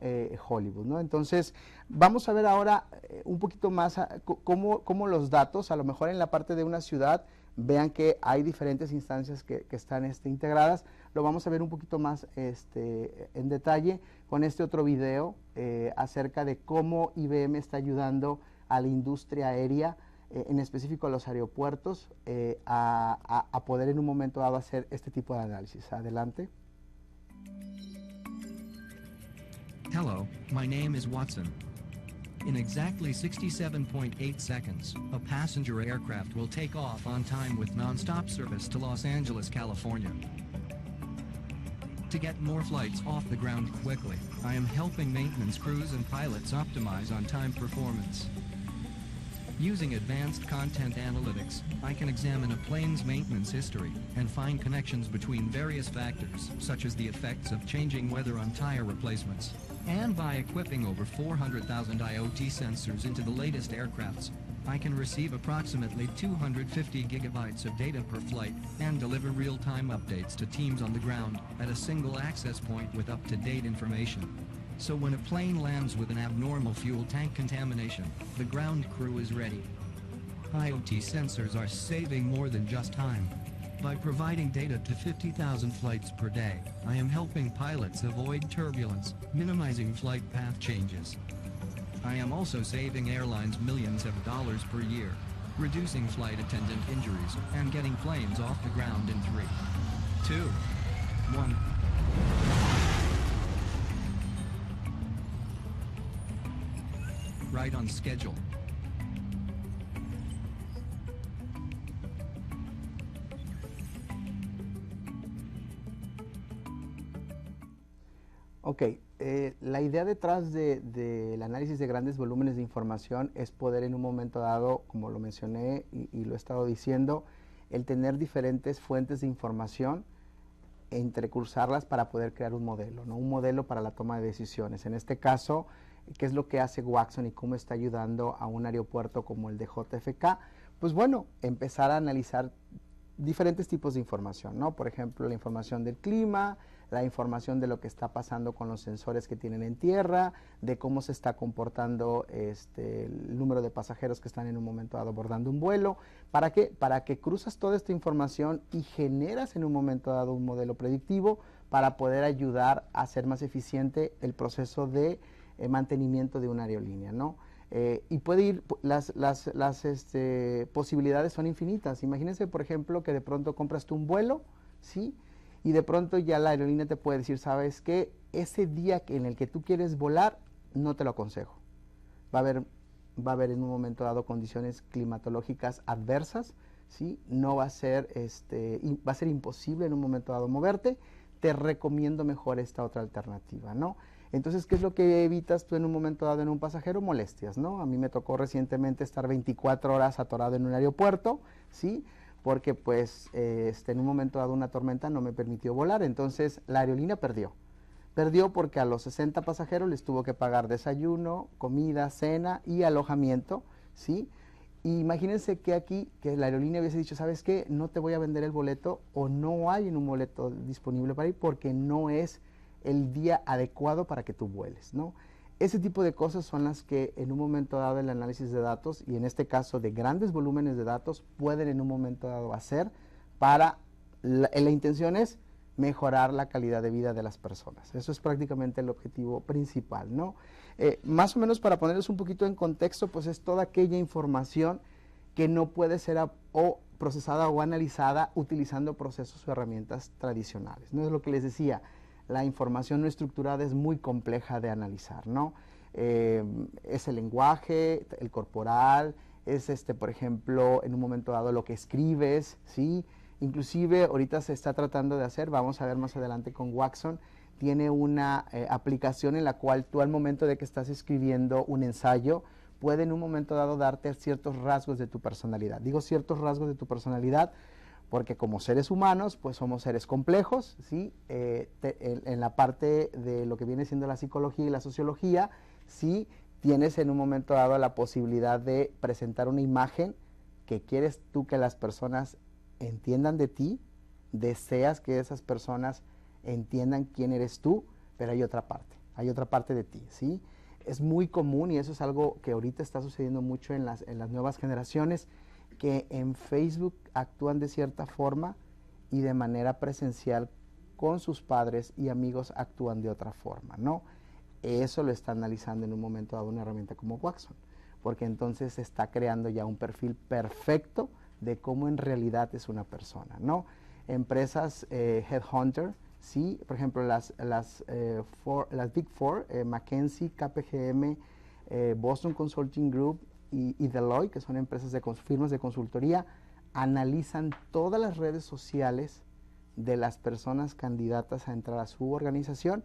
Hollywood, ¿no? Entonces, vamos a ver ahora un poquito más cómo los datos, a lo mejor en la parte de una ciudad, vean que hay diferentes instancias que están integradas. Lo vamos a ver un poquito más en detalle con este otro video acerca de cómo IBM está ayudando a la industria aérea, en específico a los aeropuertos, a poder en un momento dado hacer este tipo de análisis. Adelante. Hello, my name is Watson. In exactly 67.8 seconds, a passenger aircraft will take off on time with non-stop service to Los Angeles, California. To get more flights off the ground quickly, I am helping maintenance crews and pilots optimize on-time performance. Using advanced content analytics, I can examine a plane's maintenance history and find connections between various factors, such as the effects of changing weather on tire replacements. And by equipping over 400,000 IoT sensors into the latest aircrafts, I can receive approximately 250 gigabytes of data per flight and deliver real-time updates to teams on the ground at a single access point with up-to-date information. So when a plane lands with an abnormal fuel tank contamination, the ground crew is ready. IoT sensors are saving more than just time. By providing data to 50,000 flights per day, I am helping pilots avoid turbulence, minimizing flight path changes. I am also saving airlines millions of dollars per year, reducing flight attendant injuries, and getting planes off the ground in 3, 2, 1. Right on schedule. Ok, la idea detrás del análisis de grandes volúmenes de información es poder en un momento dado, como lo mencioné y lo he estado diciendo, el tener diferentes fuentes de información, entrecruzarlas para poder crear un modelo, ¿no? Un modelo para la toma de decisiones. En este caso, ¿qué es lo que hace Waxon y cómo está ayudando a un aeropuerto como el de JFK? Pues bueno, empezar a analizar diferentes tipos de información, ¿no? Por ejemplo, la información del clima, la información de lo que está pasando con los sensores que tienen en tierra, de cómo se está comportando el número de pasajeros que están en un momento dado abordando un vuelo. ¿Para qué? Para que cruzas toda esta información y generas en un momento dado un modelo predictivo para poder ayudar a hacer más eficiente el proceso de mantenimiento de una aerolínea, ¿no? Y puede ir, las posibilidades son infinitas. Imagínense, por ejemplo, que de pronto compras tú un vuelo, ¿sí? Y de pronto ya la aerolínea te puede decir, ¿sabes qué? Ese día en el que tú quieres volar, no te lo aconsejo. Va a haber en un momento dado condiciones climatológicas adversas, ¿sí? No va a ser, va a ser imposible en un momento dado moverte. Te recomiendo mejor esta otra alternativa, ¿no? Entonces, ¿qué es lo que evitas tú en un momento dado en un pasajero? Molestias, ¿no? A mí me tocó recientemente estar 24 horas atorado en un aeropuerto, ¿sí? Porque pues en un momento dado una tormenta no me permitió volar, entonces la aerolínea perdió. Perdió porque a los 60 pasajeros les tuvo que pagar desayuno, comida, cena y alojamiento, ¿sí? Y imagínense que aquí, que la aerolínea hubiese dicho, ¿sabes qué? No te voy a vender el boleto o no hay en un boleto disponible para ir porque no es el día adecuado para que tú vueles, ¿no? Ese tipo de cosas son las que en un momento dado el análisis de datos, y en este caso de grandes volúmenes de datos, pueden en un momento dado hacer para, la intención es mejorar la calidad de vida de las personas. Eso es prácticamente el objetivo principal, ¿no? Más o menos para ponerles un poquito en contexto, pues es toda aquella información que no puede ser o procesada o analizada utilizando procesos o herramientas tradicionales, ¿no? Es lo que les decía. La información no estructurada es muy compleja de analizar, ¿no? Es el lenguaje, el corporal, es por ejemplo, en un momento dado lo que escribes, ¿sí? Inclusive ahorita se está tratando de hacer, vamos a ver más adelante con Watson, tiene una aplicación en la cual tú al momento de que estás escribiendo un ensayo, puede en un momento dado darte ciertos rasgos de tu personalidad. Digo ciertos rasgos de tu personalidad porque como seres humanos, pues somos seres complejos, ¿sí? En la parte de lo que viene siendo la psicología y la sociología, sí tienes en un momento dado la posibilidad de presentar una imagen que quieres tú que las personas entiendan de ti, deseas que esas personas entiendan quién eres tú, pero hay otra parte de ti, ¿sí? Es muy común y eso es algo que ahorita está sucediendo mucho en las nuevas generaciones, que en Facebook actúan de cierta forma y de manera presencial con sus padres y amigos actúan de otra forma, ¿no? Eso lo está analizando en un momento dado una herramienta como Watson, porque entonces se está creando ya un perfil perfecto de cómo en realidad es una persona, ¿no? Empresas Headhunter, sí, por ejemplo las Big Four, McKinsey, KPMG, Boston Consulting Group, y Deloitte, que son empresas firmas de consultoría, analizan todas las redes sociales de las personas candidatas a entrar a su organización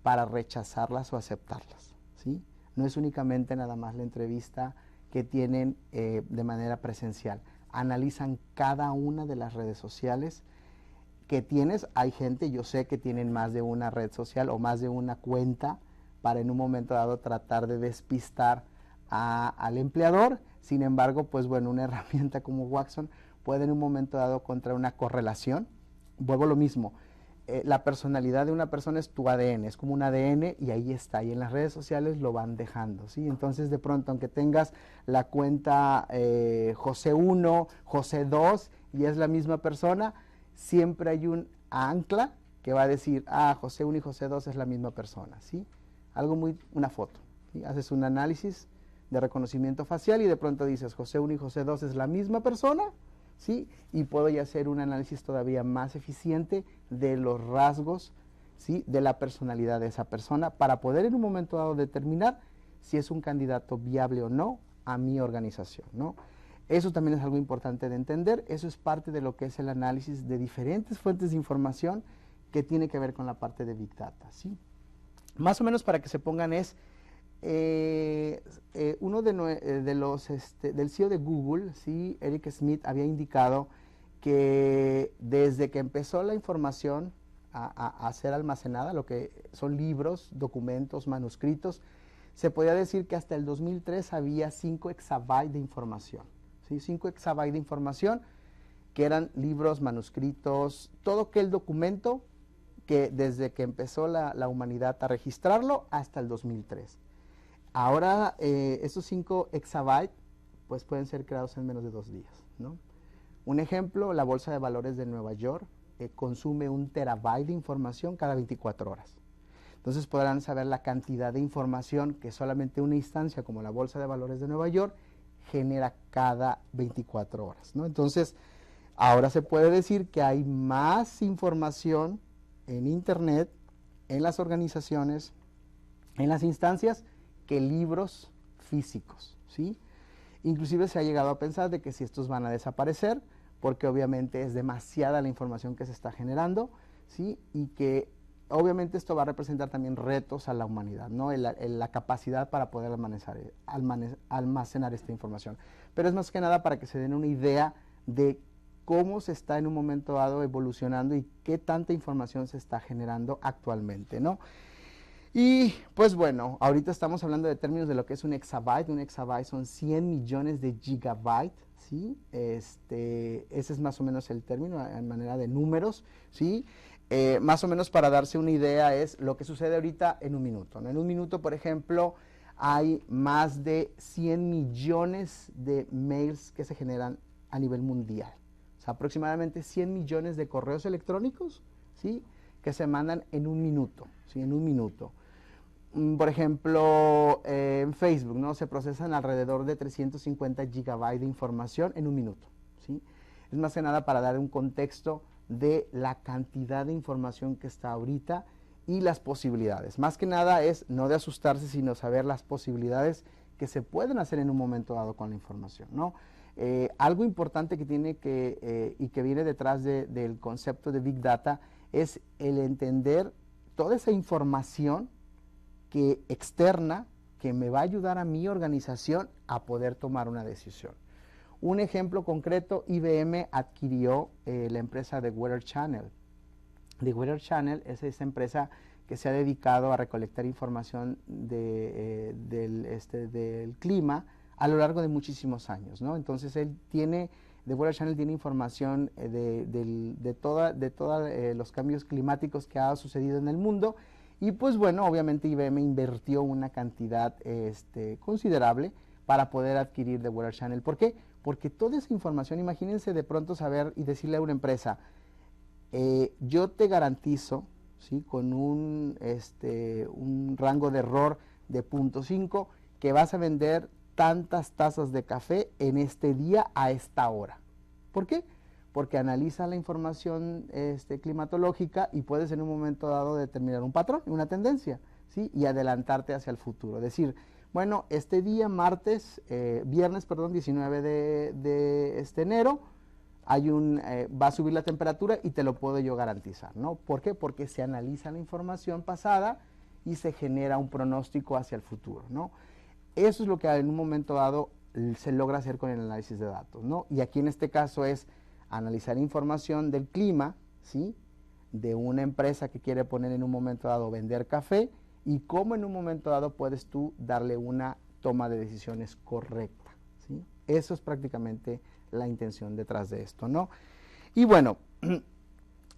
para rechazarlas o aceptarlas, ¿sí? No es únicamente nada más la entrevista que tienen de manera presencial, analizan cada una de las redes sociales que tienes. Hay gente, yo sé que tienen más de una red social o más de una cuenta para en un momento dado tratar de despistar al empleador. Sin embargo, pues bueno, una herramienta como Watson puede en un momento dado encontrar una correlación. Vuelvo a lo mismo, la personalidad de una persona es tu ADN, es como un ADN y ahí está, y en las redes sociales lo van dejando, ¿sí? Entonces de pronto, aunque tengas la cuenta José 1, José 2 y es la misma persona, siempre hay un ancla que va a decir, José 1 y José 2 es la misma persona, ¿sí? Una foto, ¿sí? Haces un análisis de reconocimiento facial y de pronto dices José 1 y José 2 es la misma persona, ¿sí? Y puedo ya hacer un análisis todavía más eficiente de los rasgos, ¿sí? De la personalidad de esa persona para poder en un momento dado determinar si es un candidato viable o no a mi organización, ¿no? Eso también es algo importante de entender. Eso es parte de lo que es el análisis de diferentes fuentes de información que tiene que ver con la parte de Big Data, ¿sí? Más o menos para que se pongan uno de los del CEO de Google, ¿sí? Eric Schmidt, había indicado que desde que empezó la información a ser almacenada, lo que son libros, documentos, manuscritos, se podía decir que hasta el 2003 había 5 exabytes de información, ¿sí? 5 exabytes de información que eran libros, manuscritos, todo aquel documento que desde que empezó la humanidad a registrarlo hasta el 2003. Ahora, esos 5 exabytes pues pueden ser creados en menos de 2 días, ¿no? Un ejemplo, la Bolsa de Valores de Nueva York consume 1 terabyte de información cada 24 horas. Entonces podrán saber la cantidad de información que solamente una instancia como la Bolsa de Valores de Nueva York genera cada 24 horas, ¿no? Entonces, ahora se puede decir que hay más información en Internet, en las organizaciones, en las instancias, que libros físicos, ¿sí? Inclusive se ha llegado a pensar de que si estos van a desaparecer, porque obviamente es demasiada la información que se está generando, ¿sí? Y que obviamente esto va a representar también retos a la humanidad, ¿no? La capacidad para poder almacenar esta información. Pero es más que nada para que se den una idea de cómo se está en un momento dado evolucionando y qué tanta información se está generando actualmente, ¿no? Y pues bueno, ahorita estamos hablando de términos de lo que es un exabyte. Un exabyte son 100 millones de gigabytes, ¿sí? Ese es más o menos el término en manera de números, ¿sí? Más o menos para darse una idea es lo que sucede ahorita en un minuto, ¿no? En un minuto, por ejemplo, hay más de 100 millones de mails que se generan a nivel mundial. O sea, aproximadamente 100 millones de correos electrónicos, ¿sí? Que se mandan en un minuto, ¿sí? En un minuto. Por ejemplo, en Facebook, ¿no? Se procesan alrededor de 350 gigabytes de información en un minuto, ¿sí? Es más que nada para dar un contexto de la cantidad de información que está ahorita y las posibilidades. Más que nada es no de asustarse, sino saber las posibilidades que se pueden hacer en un momento dado con la información, ¿no? Algo importante que tiene y que viene detrás del concepto de Big Data es el entender toda esa información externa que me va a ayudar a mi organización a poder tomar una decisión. Un ejemplo concreto, IBM adquirió la empresa de Weather Channel. The Weather Channel es esa empresa que se ha dedicado a recolectar información del clima a lo largo de muchísimos años, ¿no? Entonces The Weather Channel tiene información de todos los cambios climáticos que ha sucedido en el mundo. Y pues bueno, obviamente IBM invirtió una cantidad considerable para poder adquirir The Weather Channel. ¿Por qué? Porque toda esa información, imagínense de pronto saber y decirle a una empresa, yo te garantizo, ¿sí? Con un rango de error de 0.5, que vas a vender tantas tazas de café en este día a esta hora. ¿Por qué? Porque analiza la información climatológica y puedes en un momento dado determinar un patrón, una tendencia, ¿sí? Y adelantarte hacia el futuro. Es decir, bueno, este día, viernes 19 de enero, va a subir la temperatura y te lo puedo yo garantizar, ¿no? ¿Por qué? Porque se analiza la información pasada y se genera un pronóstico hacia el futuro, ¿no? Eso es lo que en un momento dado se logra hacer con el análisis de datos, ¿no? Y aquí en este caso es analizar información del clima, ¿sí? De una empresa que quiere poner en un momento dado vender café y cómo en un momento dado puedes tú darle una toma de decisiones correcta, ¿sí? Eso es prácticamente la intención detrás de esto, ¿no? Y bueno,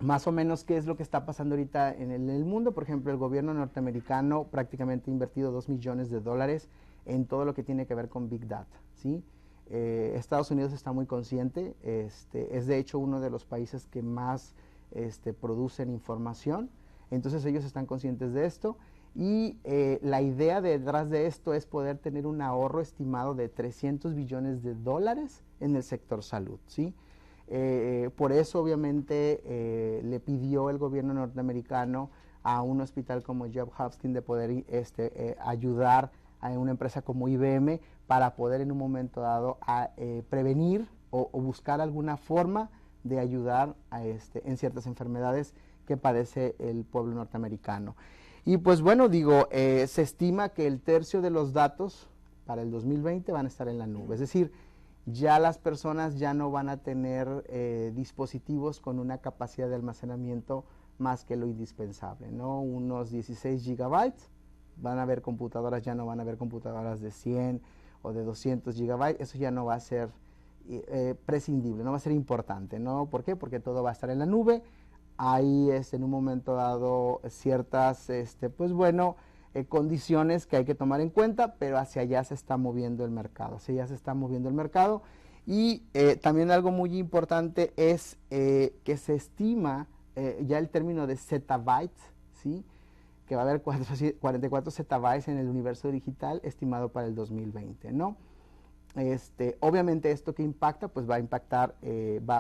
más o menos qué es lo que está pasando ahorita en el mundo. Por ejemplo, el gobierno norteamericano prácticamente ha invertido $2 millones en todo lo que tiene que ver con Big Data, ¿sí? Estados Unidos está muy consciente, es de hecho uno de los países que más producen información, entonces ellos están conscientes de esto y la idea detrás de esto es poder tener un ahorro estimado de $300 billones en el sector salud, ¿sí? Por eso obviamente le pidió el gobierno norteamericano a un hospital como Johns Hopkins de poder ayudar a una empresa como IBM para poder en un momento dado prevenir o buscar alguna forma de ayudar en ciertas enfermedades que padece el pueblo norteamericano. Y pues bueno, se estima que el tercio de los datos para el 2020 van a estar en la nube, es decir, ya las personas ya no van a tener dispositivos con una capacidad de almacenamiento más que lo indispensable, ¿no? Unos 16 gigabytes, van a haber computadoras, ya no van a haber computadoras de 100 o de 200 gigabytes, eso ya no va a ser prescindible, no va a ser importante, ¿no? ¿Por qué? Porque todo va a estar en la nube. Hay en un momento dado ciertas, condiciones que hay que tomar en cuenta, pero hacia allá se está moviendo el mercado, y también algo muy importante es que se estima ya el término de zettabytes, ¿sí? que va a haber 44 zettabytes en el universo digital estimado para el 2020, ¿no? Obviamente esto que impacta, pues va a impactar,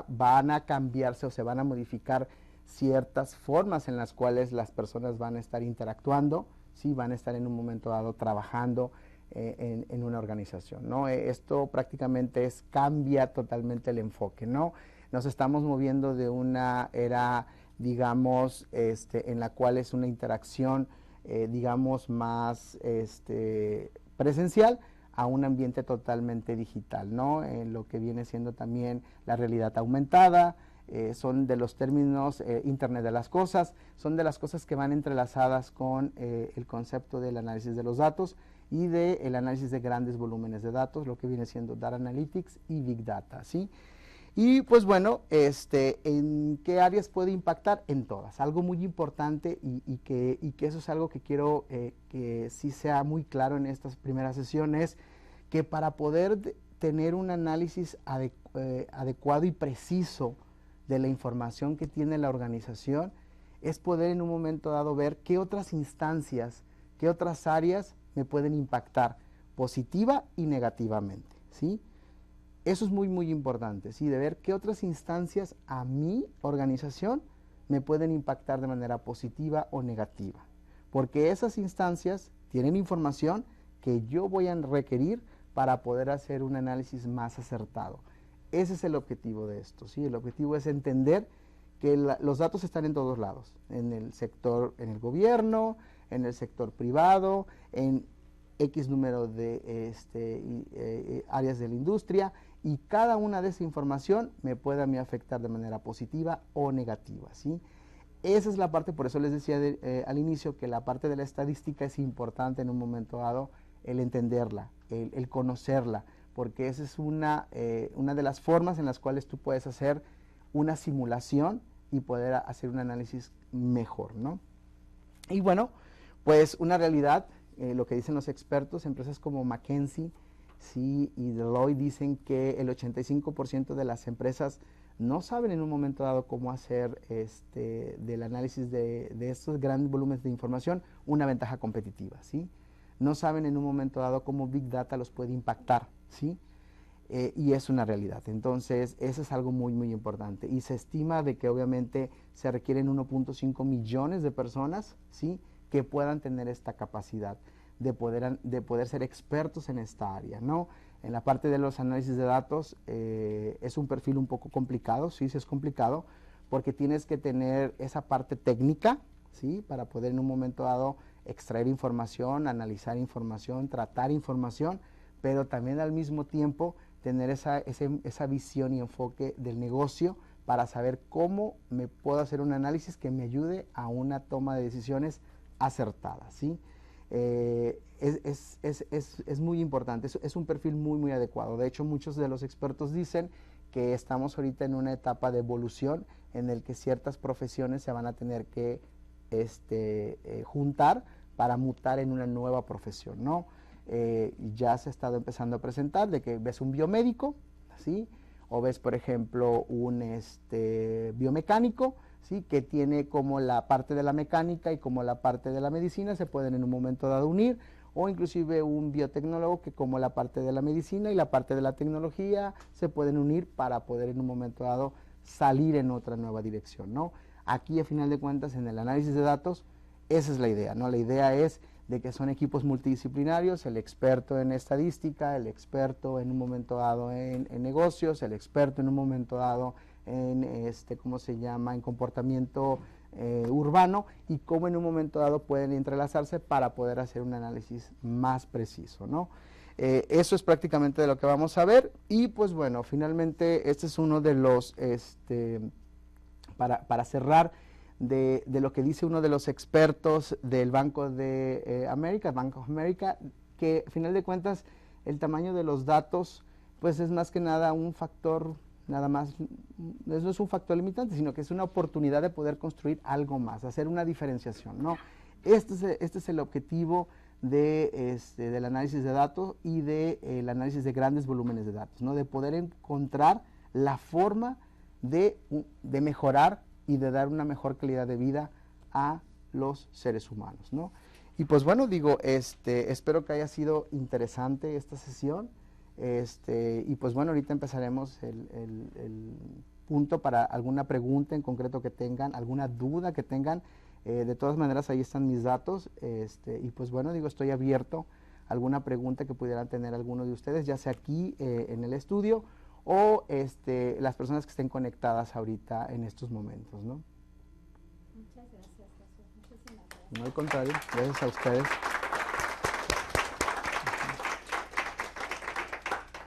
van a cambiarse o se van a modificar ciertas formas en las cuales las personas van a estar interactuando, ¿sí? Van a estar en un momento dado trabajando en una organización, ¿no? Esto prácticamente cambia totalmente el enfoque, ¿no? Nos estamos moviendo de una era, digamos, en la cual es una interacción, digamos, más presencial, a un ambiente totalmente digital, ¿no? En lo que viene siendo también la realidad aumentada, son de los términos Internet de las cosas, son de las cosas que van entrelazadas con el concepto del análisis de los datos y del análisis de grandes volúmenes de datos, lo que viene siendo Data Analytics y Big Data, ¿sí? Y pues bueno, ¿en qué áreas puede impactar? En todas. Algo muy importante y que eso es algo que quiero que sí sea muy claro en estas primeras sesiones, que para poder tener un análisis adecuado y preciso de la información que tiene la organización, es poder en un momento dado ver qué otras instancias, qué otras áreas me pueden impactar positiva y negativamente, ¿sí? Eso es muy, muy importante, ¿sí? De ver qué otras instancias a mi organización me pueden impactar de manera positiva o negativa. Porque esas instancias tienen información que yo voy a requerir para poder hacer un análisis más acertado. Ese es el objetivo de esto, ¿sí? El objetivo es entender que los datos están en todos lados, en el sector, en el gobierno, en el sector privado, en X número de áreas de la industria, y cada una de esa información me puede a mí afectar de manera positiva o negativa, ¿sí? Esa es la parte, por eso les decía al inicio que la parte de la estadística es importante en un momento dado, el entenderla, el conocerla, porque esa es una de las formas en las cuales tú puedes hacer una simulación y poder hacer un análisis mejor, ¿no? Y bueno, pues una realidad, lo que dicen los expertos, empresas como McKinsey, sí, y Deloitte dicen que el 85% de las empresas no saben en un momento dado cómo hacer del análisis de estos grandes volúmenes de información una ventaja competitiva, ¿sí? No saben en un momento dado cómo Big Data los puede impactar, ¿sí? Y es una realidad. Entonces, eso es algo muy, muy importante. Y se estima de que obviamente se requieren 1.5 millones de personas, ¿sí?, que puedan tener esta capacidad de poder ser expertos en esta área, ¿no? En la parte de los análisis de datos es un perfil un poco complicado, sí es complicado, porque tienes que tener esa parte técnica, ¿sí?, para poder en un momento dado extraer información, analizar información, tratar información, pero también al mismo tiempo tener esa visión y enfoque del negocio para saber cómo me puedo hacer un análisis que me ayude a una toma de decisiones acertada, ¿sí? Es muy importante, es un perfil muy, muy adecuado. De hecho, muchos de los expertos dicen que estamos ahorita en una etapa de evolución en el que ciertas profesiones se van a tener que juntar para mutar en una nueva profesión, ¿no? Ya se ha estado empezando a presentar de que ves un biomédico, ¿sí?, o ves, por ejemplo, un biomecánico, ¿sí?, que tiene como la parte de la mecánica y como la parte de la medicina se pueden en un momento dado unir, o inclusive un biotecnólogo que como la parte de la medicina y la parte de la tecnología se pueden unir para poder en un momento dado salir en otra nueva dirección, ¿no? Aquí, a final de cuentas, en el análisis de datos, esa es la idea, ¿no? La idea es de que son equipos multidisciplinarios, el experto en estadística, el experto en un momento dado en negocios, el experto en un momento dado en, ¿cómo se llama?, en comportamiento urbano, y cómo en un momento dado pueden entrelazarse para poder hacer un análisis más preciso, ¿no? Eso es prácticamente de lo que vamos a ver, y pues bueno, finalmente este es uno de los, para cerrar, de lo que dice uno de los expertos del Banco de América, Bank of America, que a final de cuentas el tamaño de los datos pues es más que nada un factor, nada más, no es un factor limitante, sino que es una oportunidad de poder construir algo más, hacer una diferenciación, ¿no? Este es el objetivo del análisis de datos y del análisis de grandes volúmenes de datos, ¿no? De poder encontrar la forma de mejorar y de dar una mejor calidad de vida a los seres humanos, ¿no? Y pues bueno, digo, espero que haya sido interesante esta sesión, y pues bueno, ahorita empezaremos el punto para alguna pregunta en concreto que tengan, alguna duda que tengan. De todas maneras, ahí están mis datos, y pues bueno, digo, estoy abierto a alguna pregunta que pudieran tener alguno de ustedes, ya sea aquí en el estudio o las personas que estén conectadas ahorita en estos momentos, ¿no? Muchas gracias, Jesús. Muchísimas gracias. No, al contrario, gracias a ustedes.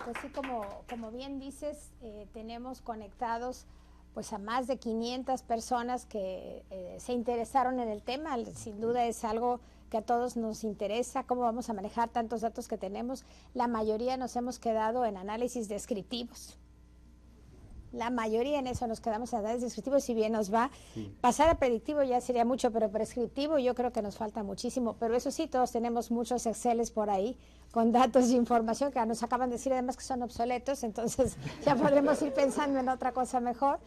Pues sí, como bien dices, tenemos conectados pues a más de 500 personas que se interesaron en el tema. Sin duda es algo que a todos nos interesa, cómo vamos a manejar tantos datos que tenemos. La mayoría nos hemos quedado en análisis descriptivos. La mayoría en eso nos quedamos en análisis descriptivos, si bien nos va. Sí. Pasar a predictivo ya sería mucho, pero prescriptivo yo creo que nos falta muchísimo. Pero eso sí, todos tenemos muchos Exceles por ahí con datos e información que nos acaban de decir además que son obsoletos, entonces ya podremos ir pensando en otra cosa mejor.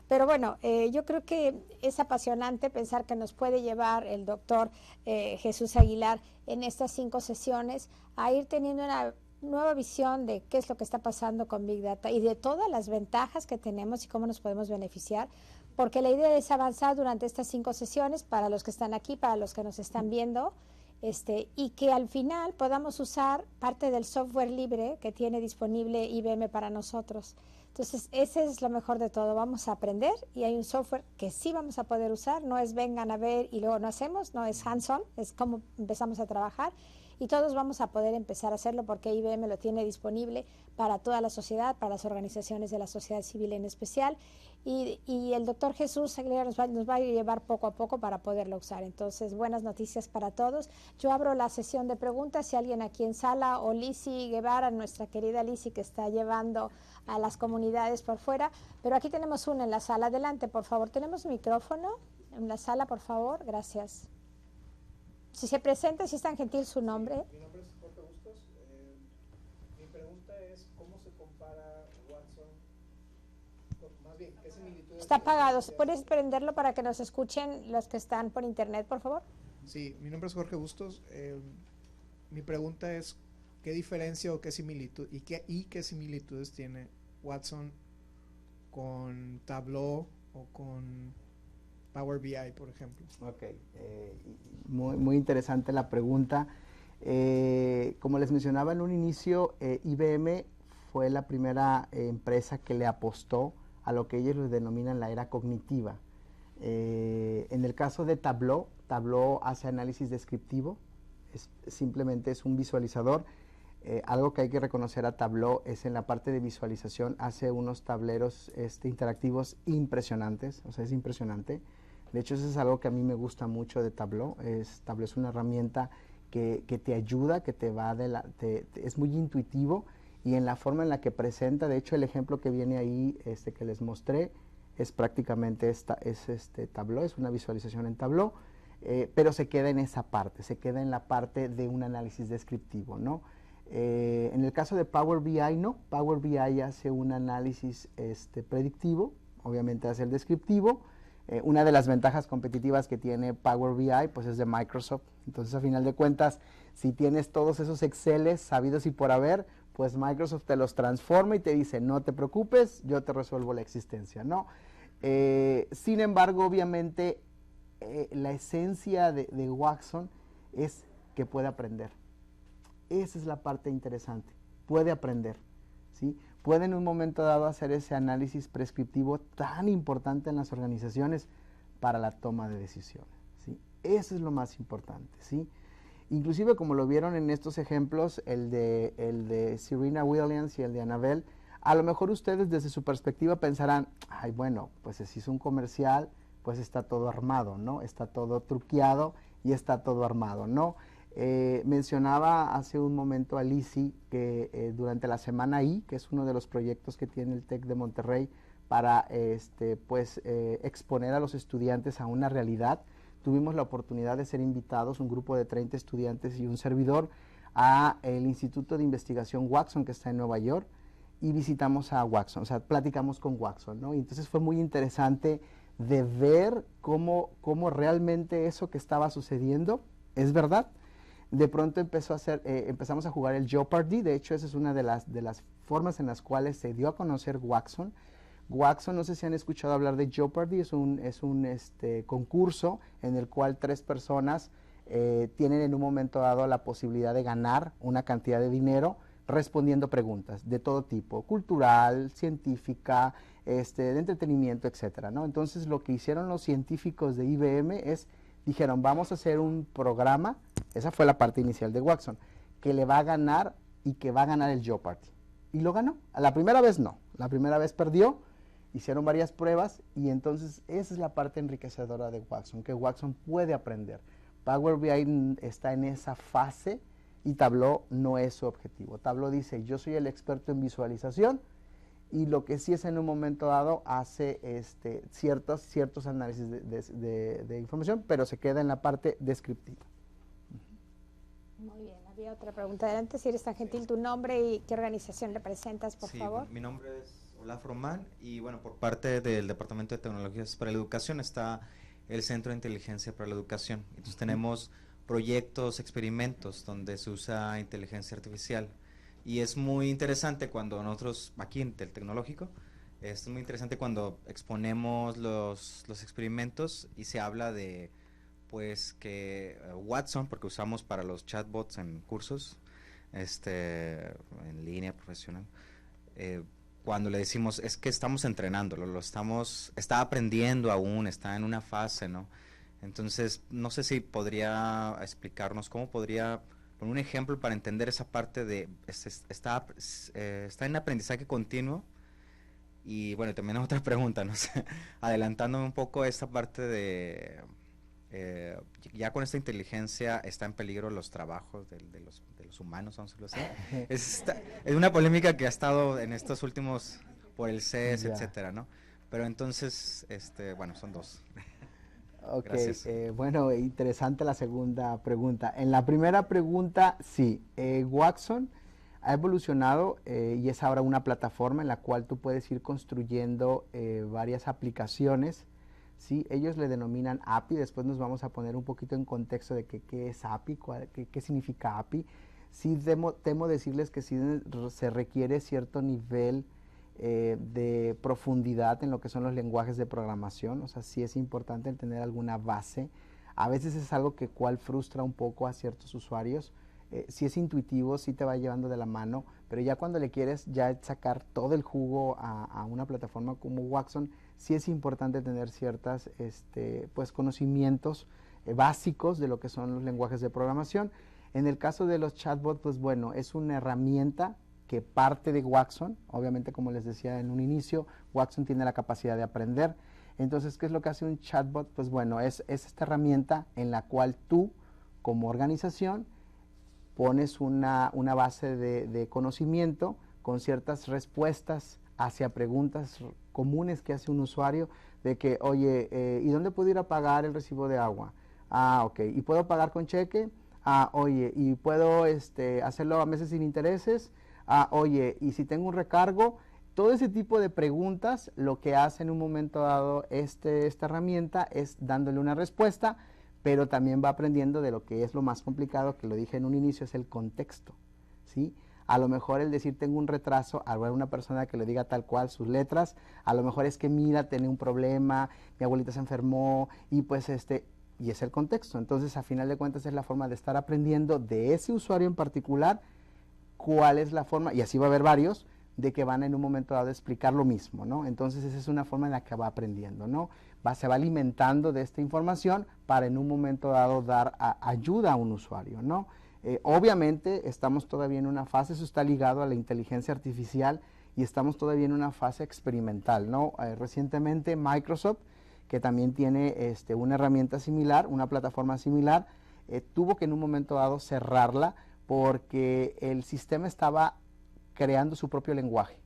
Pero bueno, yo creo que es apasionante pensar que nos puede llevar el doctor Jesús Aguilar en estas 5 sesiones a ir teniendo una nueva visión de qué es lo que está pasando con Big Data y de todas las ventajas que tenemos y cómo nos podemos beneficiar, porque la idea es avanzar durante estas 5 sesiones para los que están aquí, para los que nos están viendo, y que al final podamos usar parte del software libre que tiene disponible IBM para nosotros. Entonces, ese es lo mejor de todo. Vamos a aprender y hay un software que sí vamos a poder usar. No es vengan a ver y luego no hacemos, no es hands-on, es como empezamos a trabajar. Y todos vamos a poder empezar a hacerlo porque IBM lo tiene disponible para toda la sociedad, para las organizaciones de la sociedad civil en especial. Y el doctor Jesús Aguilar nos va a llevar poco a poco para poderlo usar. Entonces, buenas noticias para todos. Yo abro la sesión de preguntas. Si alguien aquí en sala o Lizzy Guevara, nuestra querida Lizzy, que está llevando a las comunidades por fuera. Pero aquí tenemos una en la sala. Adelante, por favor. ¿Tenemos micrófono en la sala, por favor? Gracias. Si se presenta, si es tan gentil su nombre. Mi nombre es Jorge Bustos. Mi pregunta es, ¿cómo se compara Watson? Más bien, ¿qué similitudes? Está apagado. ¿Puedes prenderlo para que nos escuchen los que están por internet, por favor? Sí, mi nombre es Jorge Bustos. Mi pregunta es, ¿qué diferencia o qué similitud y qué similitudes tiene Watson con Tableau o con Power BI, por ejemplo? Ok, muy interesante la pregunta. Como les mencionaba en un inicio, IBM fue la primera empresa que le apostó a lo que ellos les denominan la era cognitiva. En el caso de Tableau, Tableau hace análisis descriptivo, simplemente es un visualizador. Algo que hay que reconocer a Tableau es en la parte de visualización, hace unos tableros interactivos impresionantes, o sea, es impresionante. De hecho, eso es algo que a mí me gusta mucho de Tableau. Tableau es una herramienta que te ayuda, que te va es muy intuitivo y en la forma en la que presenta. De hecho, el ejemplo que viene ahí, que les mostré, es prácticamente Tableau, es una visualización en Tableau, pero se queda en esa parte, se queda en la parte de un análisis descriptivo, ¿no? En el caso de Power BI, no. Power BI hace un análisis predictivo, obviamente hace el descriptivo. Una de las ventajas competitivas que tiene Power BI pues es de Microsoft. Entonces, a final de cuentas, si tienes todos esos Exceles sabidos y por haber, pues Microsoft te los transforma y te dice, no te preocupes, yo te resuelvo la existencia, ¿no? Sin embargo, obviamente, la esencia de Watson es que puede aprender. Esa es la parte interesante, puede aprender, ¿sí? Puede en un momento dado hacer ese análisis prescriptivo tan importante en las organizaciones para la toma de decisiones, ¿sí? Eso es lo más importante, ¿sí? Inclusive, como lo vieron en estos ejemplos, el de Serena Williams y el de Annabelle, a lo mejor ustedes desde su perspectiva pensarán, ay, bueno, pues se hizo un comercial, pues está todo armado, ¿no? Está todo truqueado y está todo armado, ¿no? Mencionaba hace un momento a Lizzy que durante la Semana I, que es uno de los proyectos que tiene el TEC de Monterrey para exponer a los estudiantes a una realidad, tuvimos la oportunidad de ser invitados, un grupo de 30 estudiantes y un servidor, a el Instituto de Investigación Watson, que está en Nueva York, y visitamos a Watson, o sea, platicamos con Watson, ¿no? Y entonces fue muy interesante de ver cómo realmente eso que estaba sucediendo es verdad. De pronto empezamos a jugar el Jeopardy. De hecho, esa es una de las formas en las cuales se dio a conocer Watson. Watson, no sé si han escuchado hablar de Jeopardy, es un concurso en el cual 3 personas tienen en un momento dado la posibilidad de ganar una cantidad de dinero respondiendo preguntas de todo tipo, cultural, científica, de entretenimiento, etcétera, ¿no? Entonces, lo que hicieron los científicos de IBM dijeron, vamos a hacer un programa, esa fue la parte inicial de Watson, que le va a ganar y que va a ganar el Jeopardy. Y lo ganó. La primera vez no, la primera vez perdió, hicieron varias pruebas y entonces esa es la parte enriquecedora de Watson, que Watson puede aprender. Power BI está en esa fase y Tableau no es su objetivo. Tableau dice, yo soy el experto en visualización y lo que sí es en un momento dado hace ciertos análisis de información, pero se queda en la parte descriptiva. Muy bien, había otra pregunta. Adelante, si eres tan gentil, tu nombre y qué organización representas, por favor. Mi nombre es Olaf Román y bueno, por parte del Departamento de Tecnologías para la Educación está el Centro de Inteligencia para la Educación. Entonces tenemos proyectos, experimentos donde se usa inteligencia artificial y es muy interesante cuando nosotros aquí en el Tecnológico, es muy interesante cuando exponemos los experimentos y se habla de pues que Watson, porque usamos para los chatbots en cursos en línea profesional, cuando le decimos es que estamos entrenándolo, está aprendiendo aún, está en una fase, ¿no? Entonces, no sé si podría explicarnos cómo podría poner un ejemplo para entender esa parte de está en aprendizaje continuo. Y bueno, también otra pregunta, no sé, adelantándome un poco esta parte de ya con esta inteligencia está en peligro los trabajos de los humanos, vamos a decirlo así. Es una polémica que ha estado en estos últimos por el CES, etcétera, ¿no? Pero entonces, bueno, son 2. Ok, Gracias. Bueno, interesante la segunda pregunta. En la primera pregunta, sí, Watson ha evolucionado y es ahora una plataforma en la cual tú puedes ir construyendo varias aplicaciones. Sí, ellos le denominan API, después nos vamos a poner un poquito en contexto de qué es API, qué significa API. Sí, temo decirles que sí se requiere cierto nivel de profundidad en lo que son los lenguajes de programación, o sea, sí es importante el tener alguna base. A veces es algo que frustra un poco a ciertos usuarios. Sí es intuitivo, sí te va llevando de la mano, pero ya cuando le quieres ya sacar todo el jugo a una plataforma como Watson, sí es importante tener ciertos conocimientos básicos de lo que son los lenguajes de programación. En el caso de los chatbots, pues bueno, es una herramienta que parte de Watson. Obviamente, como les decía en un inicio, Watson tiene la capacidad de aprender. Entonces, ¿qué es lo que hace un chatbot? Pues bueno, es esta herramienta en la cual tú, como organización, pones una base de conocimiento con ciertas respuestas hacia preguntas comunes que hace un usuario de que, oye, ¿y dónde puedo ir a pagar el recibo de agua? Ah, ok. ¿Y puedo pagar con cheque? Ah, oye, ¿y puedo hacerlo a meses sin intereses? Ah, oye, ¿y si tengo un recargo? Todo ese tipo de preguntas, lo que hace en un momento dado esta herramienta es dándole una respuesta, pero también va aprendiendo de lo que es lo más complicado, que lo dije en un inicio, es el contexto, ¿sí? A lo mejor el decir tengo un retraso, al ver una persona que le diga tal cual sus letras, a lo mejor es que mira, tenía un problema, mi abuelita se enfermó, y pues y es el contexto. Entonces, a final de cuentas, es la forma de estar aprendiendo de ese usuario en particular, cuál es la forma, y así va a haber varios, de que van en un momento dado a explicar lo mismo, ¿no? Entonces, esa es una forma en la que va aprendiendo, ¿no? Se va alimentando de esta información para en un momento dado dar ayuda a un usuario, ¿no? Obviamente, estamos todavía en una fase, eso está ligado a la inteligencia artificial, y estamos todavía en una fase experimental, ¿no? Recientemente, Microsoft, que también tiene una herramienta similar, una plataforma similar, tuvo que en un momento dado cerrarla porque el sistema estaba creando su propio lenguaje.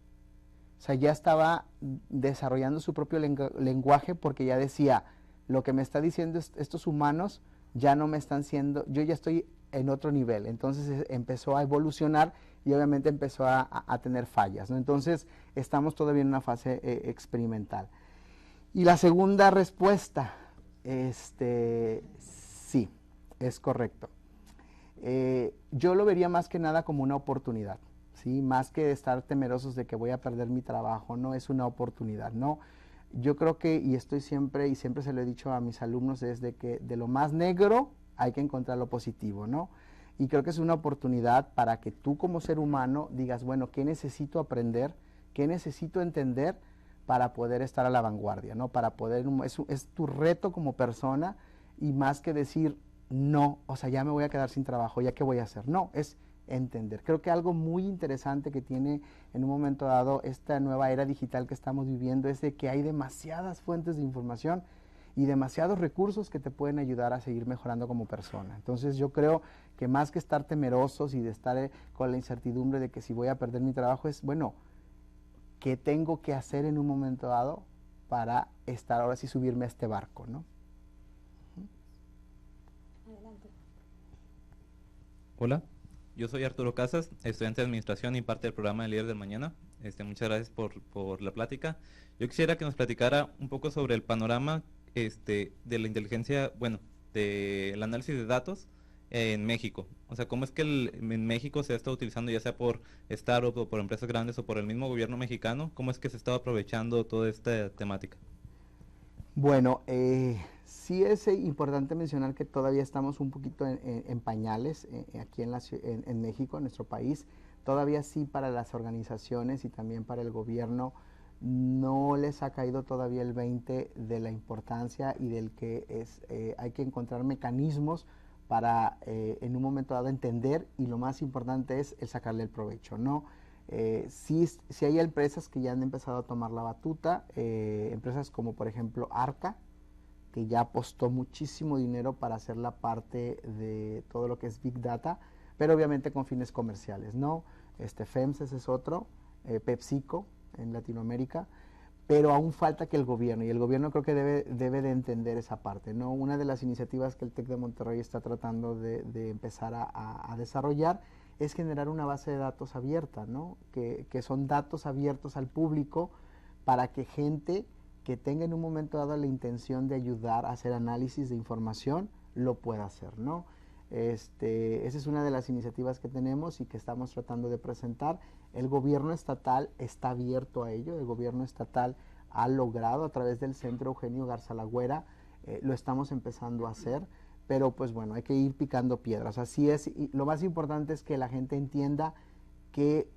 O sea, ya estaba desarrollando su propio lenguaje porque ya decía, lo que me está diciendo estos humanos ya no me están siendo, yo ya estoy en otro nivel. Entonces empezó a evolucionar y obviamente empezó a tener fallas, ¿no? Entonces estamos todavía en una fase experimental. Y la segunda respuesta, sí, es correcto. Yo lo vería más que nada como una oportunidad, ¿sí? Más que estar temerosos de que voy a perder mi trabajo, no es una oportunidad, ¿no? Yo creo que, y estoy siempre, y siempre se lo he dicho a mis alumnos, es de que de lo más negro hay que encontrar lo positivo, ¿no? Y creo que es una oportunidad para que tú como ser humano digas, bueno, ¿qué necesito aprender? ¿Qué necesito entender para poder estar a la vanguardia, ¿no? Para poder, es tu reto como persona, y más que decir, no, o sea, ya me voy a quedar sin trabajo, ¿ya qué voy a hacer? No, es entender. Creo que algo muy interesante que tiene en un momento dado esta nueva era digital que estamos viviendo es de que hay demasiadas fuentes de información y demasiados recursos que te pueden ayudar a seguir mejorando como persona. Entonces yo creo que más que estar temerosos y de estar con la incertidumbre de que si voy a perder mi trabajo, es, bueno, ¿qué tengo que hacer en un momento dado para estar ahora sí subirme a este barco, ¿no? Adelante. Hola, yo soy Arturo Casas, estudiante de Administración y parte del programa de Líder del Mañana. Muchas gracias por la plática. Yo quisiera que nos platicara un poco sobre el panorama de la inteligencia, bueno, del análisis de datos en México. O sea, ¿cómo es que en México se ha estado utilizando, ya sea por startups o por empresas grandes o por el mismo gobierno mexicano? ¿Cómo es que se está aprovechando toda esta temática? Bueno, sí es importante mencionar que todavía estamos un poquito en pañales aquí en México, en nuestro país. Todavía sí para las organizaciones y también para el gobierno no les ha caído todavía el 20 de la importancia y del que hay que encontrar mecanismos para en un momento dado entender, y lo más importante es el sacarle el provecho, ¿no? Sí hay empresas que ya han empezado a tomar la batuta, empresas como por ejemplo Arca, que ya apostó muchísimo dinero para hacer la parte de todo lo que es Big Data, pero obviamente con fines comerciales, ¿no? FEMSA es otro, PepsiCo en Latinoamérica, pero aún falta que el gobierno, y el gobierno creo que debe de entender esa parte, ¿no? Una de las iniciativas que el TEC de Monterrey está tratando de empezar a desarrollar es generar una base de datos abierta, ¿no? Que son datos abiertos al público para que gente que tenga en un momento dado la intención de ayudar a hacer análisis de información lo pueda hacer, ¿no? Esa es una de las iniciativas que tenemos y que estamos tratando de presentar. El gobierno estatal está abierto a ello, el gobierno estatal ha logrado a través del Centro Eugenio Garza Lagüera, lo estamos empezando a hacer, pero pues bueno, hay que ir picando piedras, así es, y lo más importante es que la gente entienda que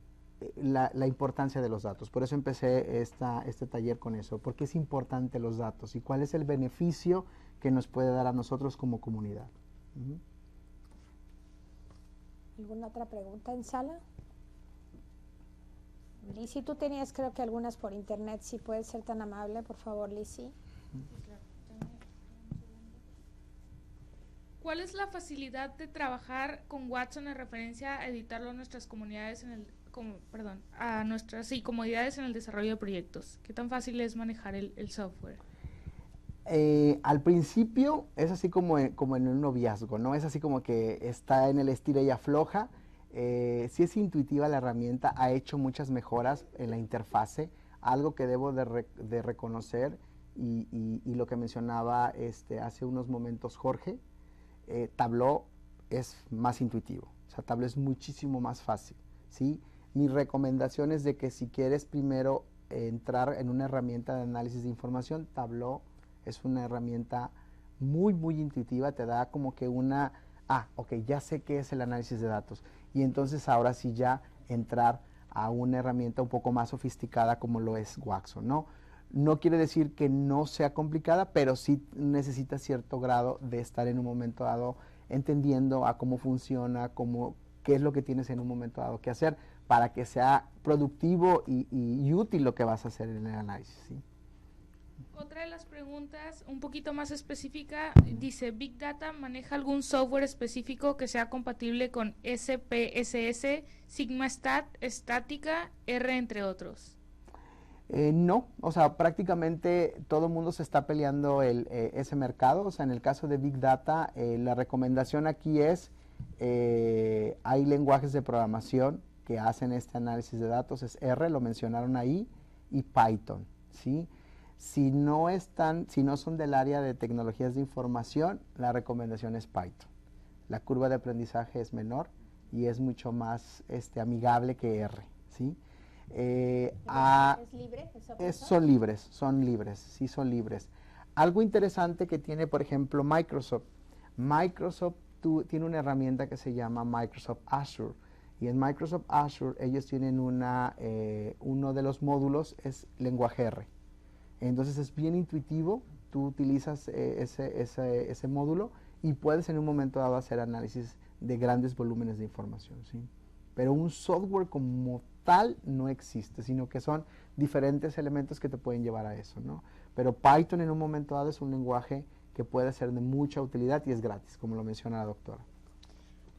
la importancia de los datos. Por eso empecé este taller con eso, porque es importante los datos y cuál es el beneficio que nos puede dar a nosotros como comunidad. ¿Alguna otra pregunta en sala? Lizzy, tú tenías creo que algunas por internet, si puedes ser tan amable, por favor, Lizzy. ¿Cuál es la facilidad de trabajar con Watson en referencia a editarlo a nuestras comunidades a nuestras comodidades en el desarrollo de proyectos? ¿Qué tan fácil es manejar el software? Al principio es así como en un noviazgo, ¿no? Es así como que está en el estira y afloja. Sí es intuitiva la herramienta, ha hecho muchas mejoras en la interfase, algo que debo de reconocer y lo que mencionaba hace unos momentos Jorge. Tableau es más intuitivo, o sea, Tableau es muchísimo más fácil, ¿sí? Mi recomendación es de que si quieres primero entrar en una herramienta de análisis de información, Tableau es una herramienta muy, muy intuitiva, te da como que ok, ya sé qué es el análisis de datos, y entonces ahora sí ya entrar a una herramienta un poco más sofisticada como lo es Watson, ¿no? No quiere decir que no sea complicada, pero sí necesita cierto grado de estar en un momento dado entendiendo a cómo funciona, qué es lo que tienes en un momento dado que hacer para que sea productivo y útil lo que vas a hacer en el análisis, ¿sí? Otra de las preguntas, un poquito más específica, dice, ¿Big Data maneja algún software específico que sea compatible con SPSS, SigmaStat, Statica, R, entre otros? No, o sea, prácticamente todo el mundo se está peleando ese mercado. O sea, en el caso de Big Data, la recomendación aquí es, hay lenguajes de programación que hacen este análisis de datos, es R, lo mencionaron ahí, y Python, ¿sí? Si no son del área de tecnologías de información, la recomendación es Python. La curva de aprendizaje es menor y es mucho más amigable que R, ¿sí? ¿Es libre? Son libres. Algo interesante que tiene, por ejemplo, Microsoft tiene una herramienta que se llama Microsoft Azure, y en Microsoft Azure ellos tienen uno de los módulos es lenguaje R. Entonces es bien intuitivo, tú utilizas ese módulo y puedes en un momento dado hacer análisis de grandes volúmenes de información, ¿sí? Pero un software como tal no existe, sino que son diferentes elementos que te pueden llevar a eso, ¿no? Pero Python en un momento dado es un lenguaje que puede ser de mucha utilidad y es gratis, como lo menciona la doctora.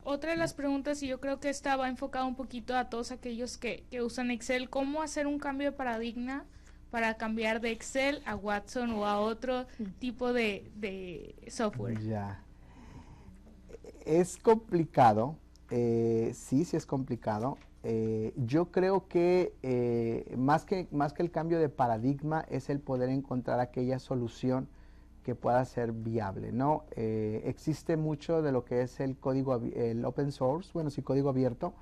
Otra de las preguntas, y yo creo que esta va enfocada un poquito a todos aquellos que usan Excel, ¿cómo hacer un cambio de paradigma para cambiar de Excel a Watson o a otro tipo de software? Ya. Es complicado, sí es complicado. Yo creo que más que el cambio de paradigma es el poder encontrar aquella solución que pueda ser viable, ¿no? Existe mucho de lo que es el open source, código abierto.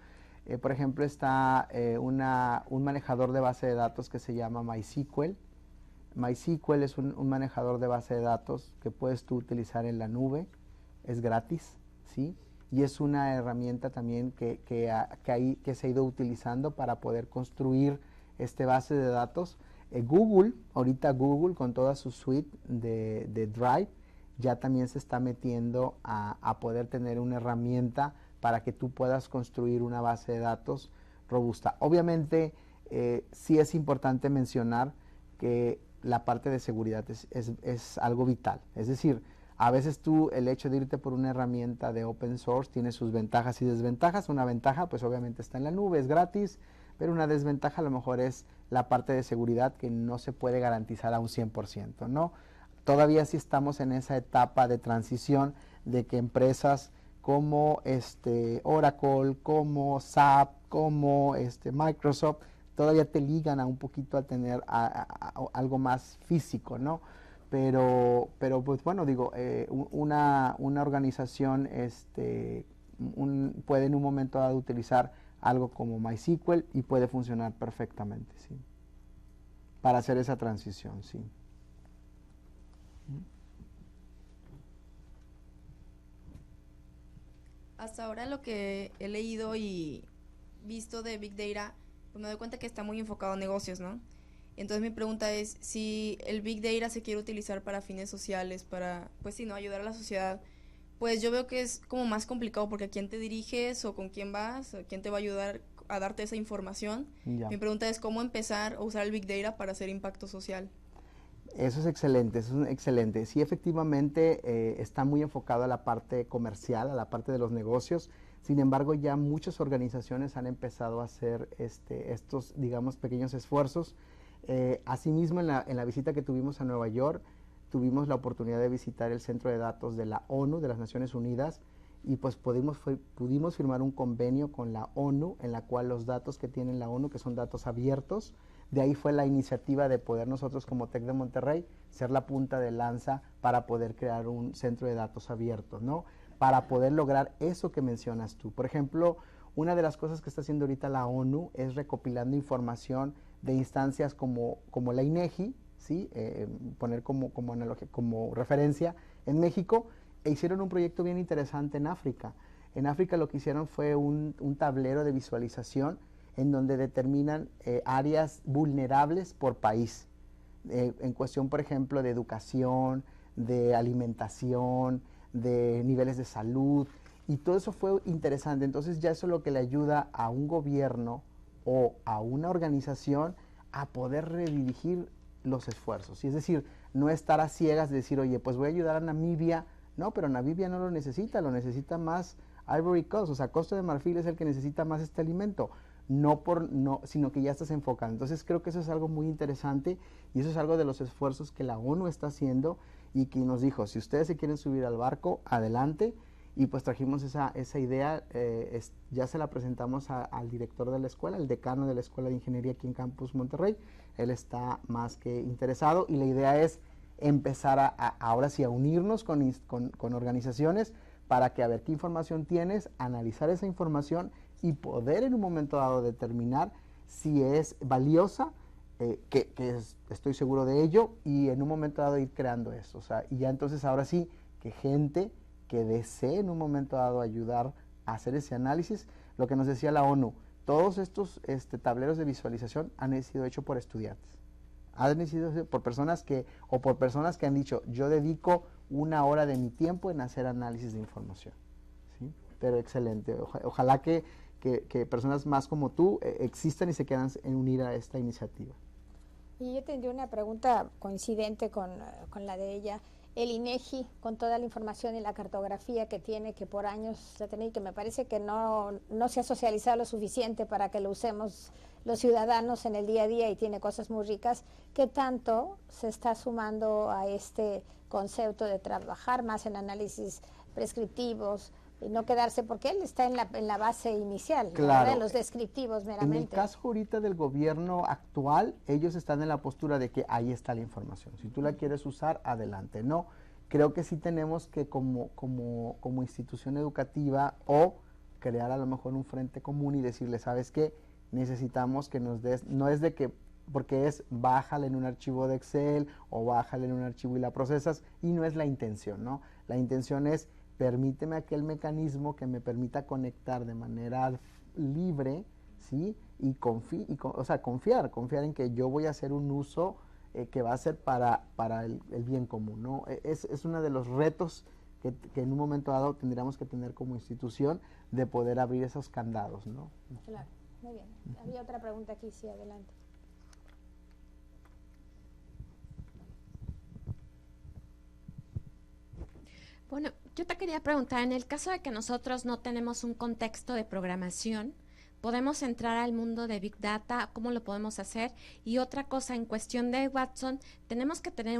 Por ejemplo, está un manejador de base de datos que se llama MySQL. MySQL es un manejador de base de datos que puedes tú utilizar en la nube, es gratis, ¿sí? Y es una herramienta también que se ha ido utilizando para poder construir base de datos. Ahorita Google con toda su suite de Drive ya también se está metiendo a poder tener una herramienta para que tú puedas construir una base de datos robusta. Obviamente sí es importante mencionar que la parte de seguridad es algo vital, es decir, a veces el hecho de irte por una herramienta de open source tiene sus ventajas y desventajas. Una ventaja pues obviamente está en la nube, es gratis, pero una desventaja a lo mejor es la parte de seguridad que no se puede garantizar a un 100%, ¿no? Todavía sí estamos en esa etapa de transición de que empresas como Oracle, como SAP, como Microsoft, todavía te ligan a un poquito a tener algo más físico, ¿no? Pero pues bueno, digo, una organización puede en un momento dado utilizar algo como MySQL y puede funcionar perfectamente, ¿sí? Para hacer esa transición, sí. Hasta ahora lo que he leído y visto de Big Data, pues me doy cuenta que está muy enfocado a negocios, ¿no? Entonces mi pregunta es, si el Big Data se quiere utilizar para fines sociales, para, pues sí, ¿no?, ayudar a la sociedad, pues yo veo que es como más complicado, porque a quién te diriges o con quién vas, o quién te va a ayudar a darte esa información. Ya. Mi pregunta es, ¿cómo empezar a usar el Big Data para hacer impacto social? Eso es excelente, Sí, efectivamente está muy enfocado a la parte comercial, a la parte de los negocios. Sin embargo, ya muchas organizaciones han empezado a hacer estos, digamos, pequeños esfuerzos. Asimismo, en la visita que tuvimos a Nueva York, tuvimos la oportunidad de visitar el centro de datos de la ONU, de las Naciones Unidas, y pues pudimos firmar un convenio con la ONU, en la cual los datos que tiene la ONU, que son datos abiertos, de ahí fue la iniciativa de poder nosotros como TEC de Monterrey ser la punta de lanza para poder crear un centro de datos abierto, ¿no? Para poder lograr eso que mencionas tú. Por ejemplo, una de las cosas que está haciendo ahorita la ONU es recopilando información de instancias como la INEGI, ¿sí? Poner como referencia en México, e hicieron un proyecto bien interesante en África. En África lo que hicieron fue un tablero de visualización en donde determinan áreas vulnerables por país, en cuestión, por ejemplo, de educación, de alimentación, de niveles de salud, y todo eso fue interesante. Entonces ya eso es lo que le ayuda a un gobierno o a una organización a poder redirigir los esfuerzos. Y es decir, no estar a ciegas de decir, oye, pues voy a ayudar a Namibia. No, pero Namibia no lo necesita más Ivory Coast, o sea, Costa de Marfil es el que necesita más este alimento, sino que ya estás enfocando. Entonces creo que eso es algo muy interesante y eso es algo de los esfuerzos que la ONU está haciendo y que nos dijo, si ustedes se quieren subir al barco, adelante. Y pues trajimos esa idea, ya se la presentamos al director de la escuela, el decano de la Escuela de Ingeniería aquí en Campus Monterrey. él está más que interesado y la idea es empezar ahora sí a unirnos con organizaciones para que a ver qué información tienes, analizar esa información y poder en un momento dado determinar si es valiosa, estoy seguro de ello, y en un momento dado ir creando eso. O sea, y ya entonces ahora sí que gente que desee en un momento dado ayudar a hacer ese análisis, lo que nos decía la ONU, todos estos tableros de visualización han sido hechos por estudiantes. Han sido por personas que han dicho, yo dedico 1 hora de mi tiempo en hacer análisis de información. ¿Sí? Pero excelente. Ojalá que personas más como tú existan y se quieran unir a esta iniciativa. Y yo tendría una pregunta coincidente con la de ella. El INEGI, con toda la información y la cartografía que tiene, que por años se ha tenido, que me parece que no se ha socializado lo suficiente para que lo usemos los ciudadanos en el día a día y tiene cosas muy ricas, ¿qué tanto se está sumando a este concepto de trabajar más en análisis prescriptivos y no quedarse, porque él está en la base inicial, claro, ¿verdad? Los descriptivos meramente? En el caso ahorita del gobierno actual, ellos están en la postura de que ahí está la información. Si tú la quieres usar, adelante. No, creo que sí tenemos que como institución educativa o crear a lo mejor un frente común y decirle, ¿sabes qué? Necesitamos que nos des, no es de que, porque es bájale en un archivo de Excel o bájale en un archivo y la procesas, y no es la intención, ¿no? La intención es permíteme aquel mecanismo que me permita conectar de manera libre, ¿sí? Y confiar en que yo voy a hacer un uso que va a ser para el bien común, ¿no? Es uno de los retos que en un momento dado tendríamos que tener como institución de poder abrir esos candados, ¿no? Claro, muy bien. Había otra pregunta aquí, sí, adelante. Bueno, yo te quería preguntar, en el caso de que nosotros no tenemos un contexto de programación, ¿podemos entrar al mundo de Big Data? ¿Cómo lo podemos hacer? Y otra cosa, en cuestión de Watson, tenemos que tener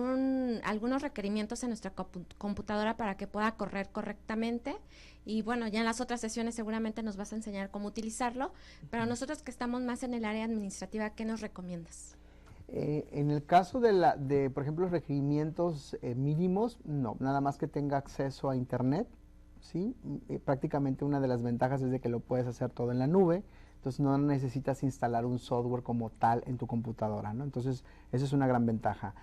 algunos requerimientos en nuestra computadora para que pueda correr correctamente. Y bueno, ya en las otras sesiones seguramente nos vas a enseñar cómo utilizarlo, pero nosotros que estamos más en el área administrativa, ¿qué nos recomiendas? En el caso de por ejemplo, los requerimientos mínimos, no, nada más que tenga acceso a Internet, ¿sí? Prácticamente una de las ventajas es de que lo puedes hacer todo en la nube, entonces no necesitas instalar un software como tal en tu computadora, ¿no? Entonces, esa es una gran ventaja.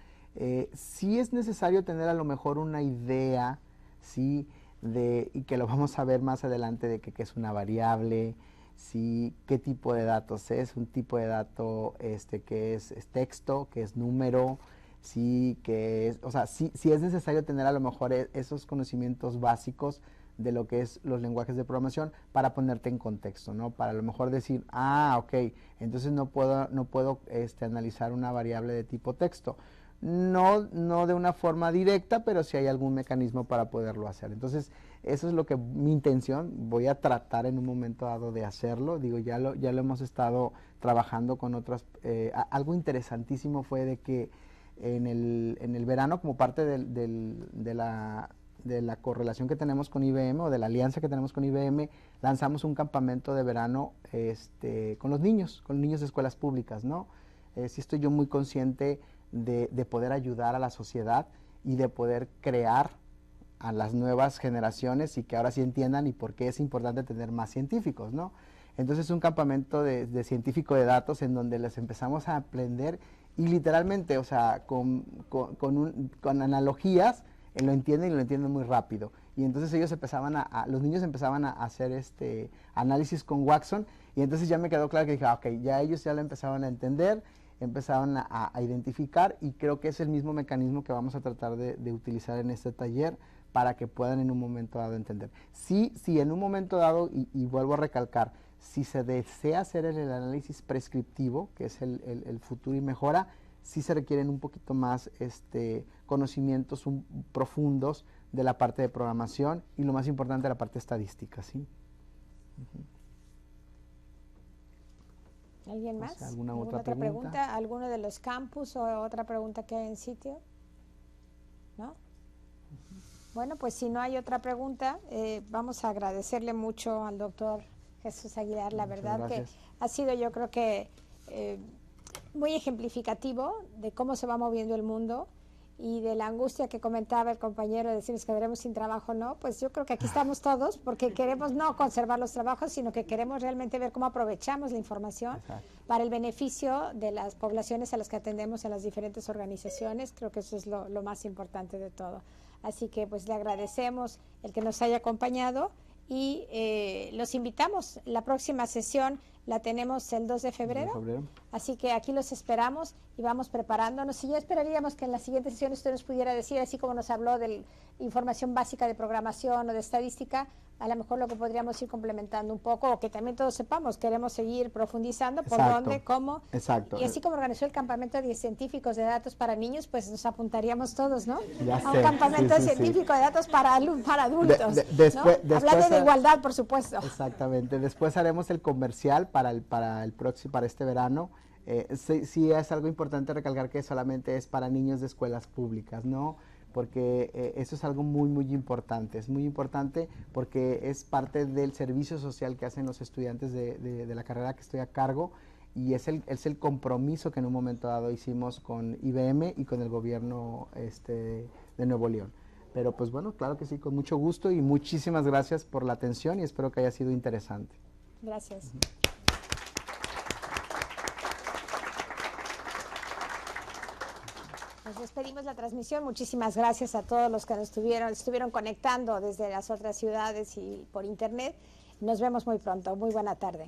Sí es necesario tener a lo mejor una idea, ¿sí? Y que lo vamos a ver más adelante de que es una variable, ¿sí? Qué tipo de datos es, un tipo de dato que es texto, que es número, sí, que es, o sea, sí es necesario tener a lo mejor esos conocimientos básicos de lo que es los lenguajes de programación para ponerte en contexto, ¿no? Para a lo mejor decir, ok, entonces no puedo analizar una variable de tipo texto. No de una forma directa, pero sí hay algún mecanismo para poderlo hacer. Entonces, eso es lo que mi intención, voy a tratar en un momento dado de hacerlo. Digo, ya lo hemos estado trabajando con otras. Algo interesantísimo fue de que en el verano, como parte de la correlación que tenemos con IBM o de la alianza que tenemos con IBM, lanzamos un campamento de verano con los niños de escuelas públicas, ¿no? Sí estoy yo muy consciente de poder ayudar a la sociedad y de poder crear a las nuevas generaciones y que ahora sí entiendan y por qué es importante tener más científicos, ¿no? Entonces, un campamento de científico de datos en donde les empezamos a aprender y literalmente, o sea, con analogías, lo entienden y lo entienden muy rápido. Y entonces ellos los niños empezaban a hacer análisis con Watson, y entonces ya me quedó claro que dije, ok, ya ellos ya lo empezaban a entender, empezaban a identificar, y creo que es el mismo mecanismo que vamos a tratar de utilizar en este taller para que puedan en un momento dado entender. Sí, en un momento dado, y vuelvo a recalcar, si se desea hacer el análisis prescriptivo, que es el futuro y mejora, sí se requieren un poquito más conocimientos profundos de la parte de programación y lo más importante, la parte estadística, ¿sí? ¿Alguien más? ¿Alguna otra pregunta? ¿Alguno de los campus o otra pregunta que hay en sitio? ¿No? Bueno, pues si no hay otra pregunta, vamos a agradecerle mucho al doctor Jesús Aguilar. La verdad que ha sido, yo creo que muy ejemplificativo de cómo se va moviendo el mundo y de la angustia que comentaba el compañero de decir que quedaremos sin trabajo. No, pues yo creo que aquí estamos todos porque queremos no conservar los trabajos, sino que queremos realmente ver cómo aprovechamos la información para el beneficio de las poblaciones a las que atendemos en las diferentes organizaciones. Creo que eso es lo más importante de todo. Así que pues le agradecemos el que nos haya acompañado y los invitamos. La próxima sesión la tenemos el 2 de febrero, así que aquí los esperamos y vamos preparándonos. Y ya esperaríamos que en la siguiente sesión usted nos pudiera decir, así como nos habló de información básica de programación o de estadística, a lo mejor lo que podríamos ir complementando un poco, o que también todos sepamos, queremos seguir profundizando por dónde, cómo. Exacto. Y así como organizó el campamento de científicos de datos para niños, pues nos apuntaríamos todos, ¿no? Ya a un campamento científico de datos para adultos, después hablando de igualdad, por supuesto. Exactamente. Después haremos el comercial para este verano. Sí es algo importante recalcar que solamente es para niños de escuelas públicas, ¿no? Porque eso es algo muy, muy importante. Es muy importante porque es parte del servicio social que hacen los estudiantes de la carrera que estoy a cargo, y es el compromiso que en un momento dado hicimos con IBM y con el gobierno de Nuevo León. Pero pues bueno, claro que sí, con mucho gusto, y muchísimas gracias por la atención y espero que haya sido interesante. Gracias. Nos despedimos la transmisión. Muchísimas gracias a todos los que nos estuvieron conectando desde las otras ciudades y por internet. Nos vemos muy pronto. Muy buena tarde.